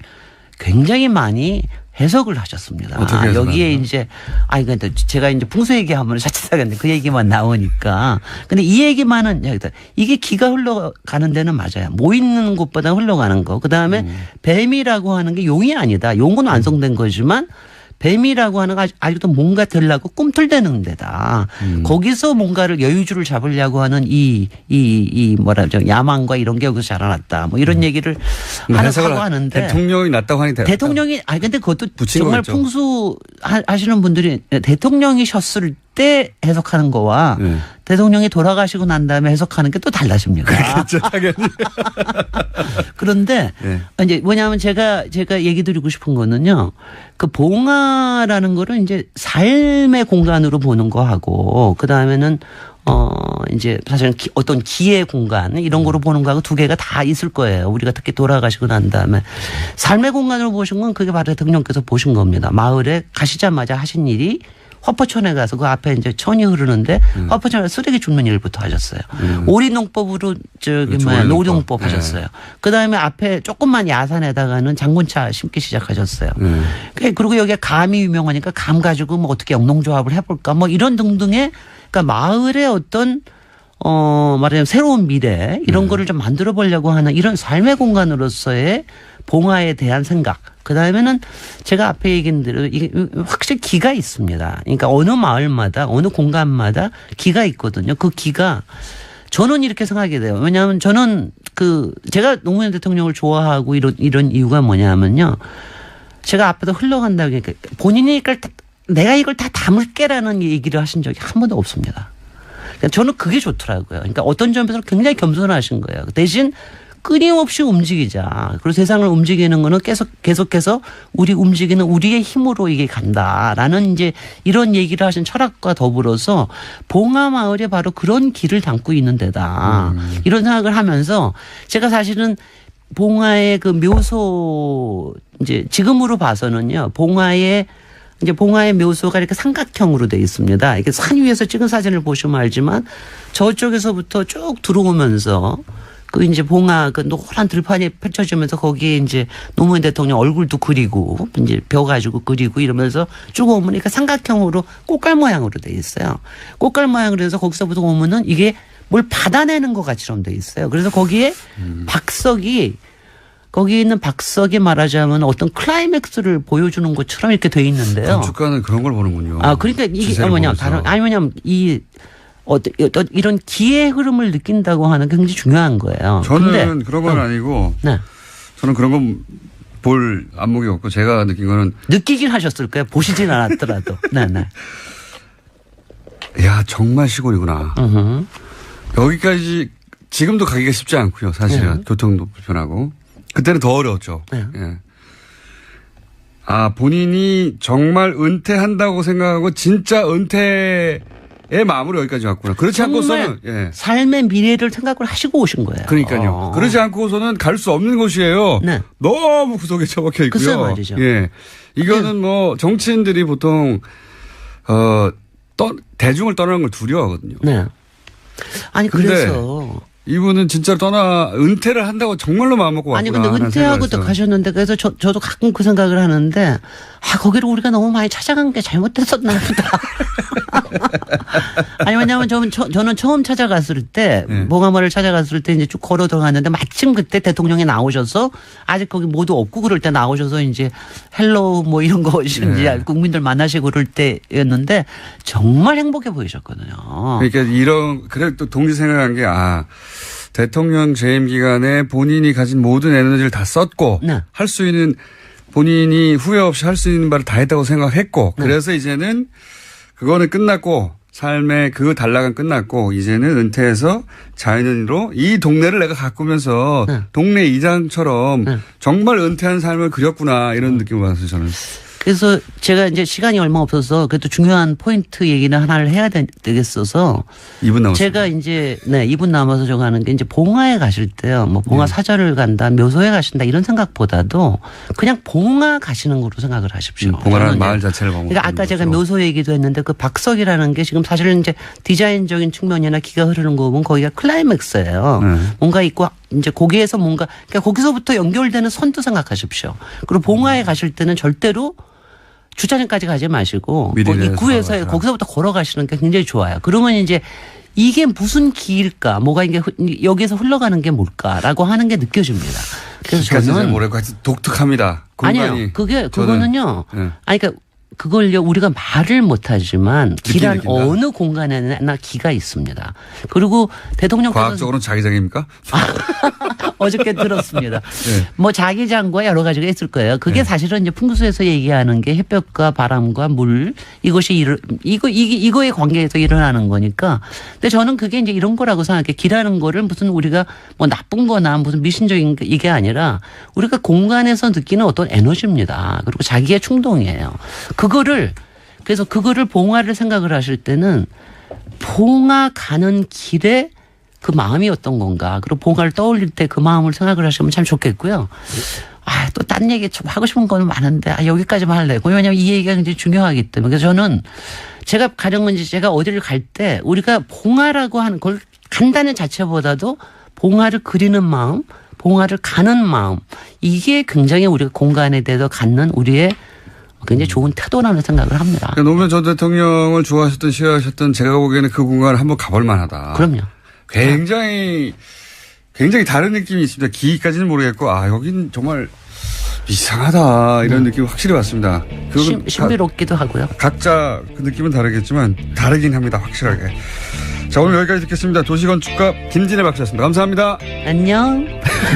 굉장히 많이 해석을 하셨습니다. 어떻게 해석하나요? 여기에 이제 근데 제가 이제 풍수 얘기하면 자칫하겠네. 그 얘기만 나오니까. 근데 이 얘기만은 이게 기가 흘러가는 데는 맞아요. 모 있는 곳보다 흘러가는 거. 그다음에 뱀이라고 하는 게 용이 아니다. 용은 완성된 거지만 뱀이라고 하는 거 아직도 뭔가 되려고 꿈틀대는 데다. 거기서 뭔가를 여유주를 잡으려고 하는 이 뭐라죠 야망과 이런 게 여기서 자라났다. 뭐 이런 얘기를 하고 하는데 대통령이 났다고 하니 대통령이 근데 그것도 붙인 정말 거겠죠. 풍수 하시는 분들이 대통령이셨을 때 해석하는 거와 네. 대통령이 돌아가시고 난 다음에 해석하는 게 또 달라집니다. 그렇죠, 당연히. 그런데 네. 이제 뭐냐면 제가 얘기 드리고 싶은 거는요. 그 봉화라는 거를 이제 삶의 공간으로 보는 거하고 그다음에는 이제 사실은 어떤 기의 공간 이런 거로 보는 거하고 두 개가 다 있을 거예요. 우리가 특히 돌아가시고 난 다음에 삶의 공간으로 보신 건 그게 바로 대통령께서 보신 겁니다. 마을에 가시자마자 하신 일이 화포천에 가서 그 앞에 이제 천이 흐르는데 화포천에 쓰레기 줍는 일부터 하셨어요. 오리농법으로 그렇죠, 노동법 네. 하셨어요. 그다음에 앞에 조금만 야산에다가는 장군차 심기 시작하셨어요. 그리고 여기가 감이 유명하니까 감 가지고 뭐 어떻게 영농조합을 해볼까 뭐 이런 등등의 그러니까 마을의 어떤 말하자면 새로운 미래 이런 거를 좀 만들어 보려고 하는 이런 삶의 공간으로서의 봉화에 대한 생각. 그다음에는 제가 앞에 얘기한 대로 이게 확실히 기가 있습니다. 그러니까 어느 마을마다 어느 공간마다 기가 있거든요. 그 기가 저는 이렇게 생각이 돼요. 왜냐하면 저는 제가 노무현 대통령을 좋아하고 이런 이유가 뭐냐면요. 제가 앞에서 흘러간다고 하니까 본인이 내가 이걸 다 담을게라는 얘기를 하신 적이 한 번도 없습니다. 그러니까 저는 그게 좋더라고요. 그러니까 어떤 점에서 굉장히 겸손하신 거예요. 대신 끊임없이 움직이자. 그리고 세상을 움직이는 거는 계속해서 우리 움직이는 우리의 힘으로 이게 간다라는 이제 이런 얘기를 하신 철학과 더불어서 봉화마을에 바로 그런 길을 담고 있는 데다. 이런 생각을 하면서 제가 사실은 봉화의 그 묘소 이제 지금으로 봐서는요. 봉화의 묘소가 이렇게 삼각형으로 되어 있습니다. 이렇게 산 위에서 찍은 사진을 보시면 알지만 저쪽에서부터 쭉 들어오면서 그 이제 봉화 그 노란 들판이 펼쳐지면서 거기에 이제 노무현 대통령 얼굴도 그리고 이제 벼 가지고 그리고 이러면서 쭉 오면 그러니까 삼각형으로 꽃갈 모양으로 돼 있어요. 꽃갈 모양으로 해서 거기서부터 오면은 이게 뭘 받아내는 것 같이럼 돼 있어요. 그래서 거기에 거기 있는 박석이 말하자면 어떤 클라이맥스를 보여주는 것처럼 이렇게 돼 있는데요. 건축가는 그런 걸 보는군요. 그러니까 이게 뭐냐면 이런 기의 흐름을 느낀다고 하는 게 굉장히 중요한 거예요. 저는 그런 건 아니고 네. 저는 그런 건 볼 안목이 없고 제가 느낀 거는 느끼긴 하셨을 거예요. 보시진 않았더라도. 네. 야 정말 시골이구나. 여기까지 지금도 가기가 쉽지 않고요. 사실은 교통도 불편하고 그때는 더 어려웠죠. 네. 예. 본인이 정말 은퇴한다고 생각하고 진짜 은퇴의 마음으로 여기까지 왔구나. 그렇지 않고서는 삶의 미래를 생각을 하시고 오신 거예요. 그러니까요. 그러지 않고서는 갈 수 없는 곳이에요. 네. 너무 구석에 처박혀 있고요. 글쎄 말이죠. 예. 이거는 뭐 정치인들이 보통 대중을 떠나는 걸 두려워하거든요. 네. 아니 근데 그래서 이분은 진짜 은퇴를 한다고 정말로 마음먹고 왔구나. 아니 근데 은퇴하고 또 가셨는데 그래서 저도 가끔 그 생각을 하는데 거기를 우리가 너무 많이 찾아간 게 잘못됐었나 보다. 아니 왜냐하면 저는 처음 찾아갔을 때 네. 봉화마을 찾아갔을 때 이제 쭉 걸어 들어갔는데 마침 그때 대통령이 나오셔서 아직 거기 모두 없고 그럴 때 나오셔서 이제 헬로우 뭐 이런 거 이제 국민들 만나시고 그럴 때였는데 정말 행복해 보이셨거든요. 그러니까 그래 또 동시 생각한 게 대통령 재임 기간에 본인이 가진 모든 에너지를 다 썼고 네. 할 수 있는 본인이 후회 없이 할 수 있는 바를 다 했다고 생각했고 그래서 이제는 그거는 끝났고 삶의 그 단락은 끝났고 이제는 은퇴해서 자연인으로 이 동네를 내가 가꾸면서 동네 이장처럼 정말 은퇴한 삶을 그렸구나 이런 느낌을 받았어요 저는. 그래서 제가 이제 시간이 얼마 없어서 그래도 중요한 포인트 얘기는 하나를 해야 되겠어서 2분 남았습니다. 제가 이제 2분 남아서 저거 하는 게 이제 봉화에 가실 때요. 뭐 봉화 사절을 간다, 묘소에 가신다 이런 생각보다도 그냥 봉화 가시는 거로 생각을 하십시오. 봉화라는 마을 자체를 보고. 그러니까 아까 제가 묘소 얘기도 했는데 그 박석이라는 게 지금 사실은 이제 디자인적인 측면이나 기가 흐르는 거 보면 거기가 클라이맥스예요. 뭔가 있고 이제 거기에서 뭔가 그러니까 거기서부터 연결되는 선도 생각하십시오. 그리고 봉화에 가실 때는 절대로 주차장까지 가지 마시고 입구에서 거기서부터 걸어가시는 게 굉장히 좋아요. 그러면 이제 이게 무슨 길일까, 뭐가 이게 여기에서 흘러가는 게 뭘까라고 하는 게 느껴집니다. 그래서 저는 뭐랄까 독특합니다. 공간이. 아니요, 그거는요. 아니 그러니까 그걸요 우리가 말을 못하지만 길한 어느 공간에나 기가 있습니다. 그리고 대통령께서 과학적으로는 자기장입니까? 어저께 들었습니다. 뭐 자기장과 여러 가지가 있을 거예요. 그게 사실은 이제 풍수에서 얘기하는 게 햇볕과 바람과 물 이거의 관계에서 일어나는 거니까. 근데 저는 그게 이제 이런 거라고 생각해. 길하는 거를 무슨 우리가 뭐 나쁜 거나 무슨 미신적인 이게 아니라 우리가 공간에서 느끼는 어떤 에너지입니다. 그리고 자기의 충동이에요. 그래서 그거를 봉화를 생각을 하실 때는 봉화 가는 길에 그 마음이 어떤 건가. 그리고 봉화를 떠올릴 때 그 마음을 생각을 하시면 참 좋겠고요. 또 딴 얘기 좀 하고 싶은 거는 많은데 여기까지만 할래요. 왜냐하면 이 얘기가 굉장히 중요하기 때문에. 그래서 저는 제가 가령 이제 제가 어디를 갈 때 우리가 봉화라고 하는 걸 간다는 자체보다도 봉화를 그리는 마음, 봉화를 가는 마음 이게 굉장히 우리가 공간에 대해서 갖는 우리의 굉장히 좋은 태도라는 생각을 합니다. 그러니까 노무현 전 대통령을 좋아하셨던 싫어하셨던 제가 보기에는 그 공간을 한번 가볼 만하다. 그럼요. 굉장히 다른 느낌이 있습니다. 기까지는 모르겠고 여긴 정말 이상하다 이런 느낌 확실히 왔습니다. 신비롭기도 하고요. 각자 그 느낌은 다르겠지만 다르긴 합니다. 확실하게. 자 오늘 여기까지 듣겠습니다. 도시건축가 김진애 박사였습니다. 감사합니다. 안녕.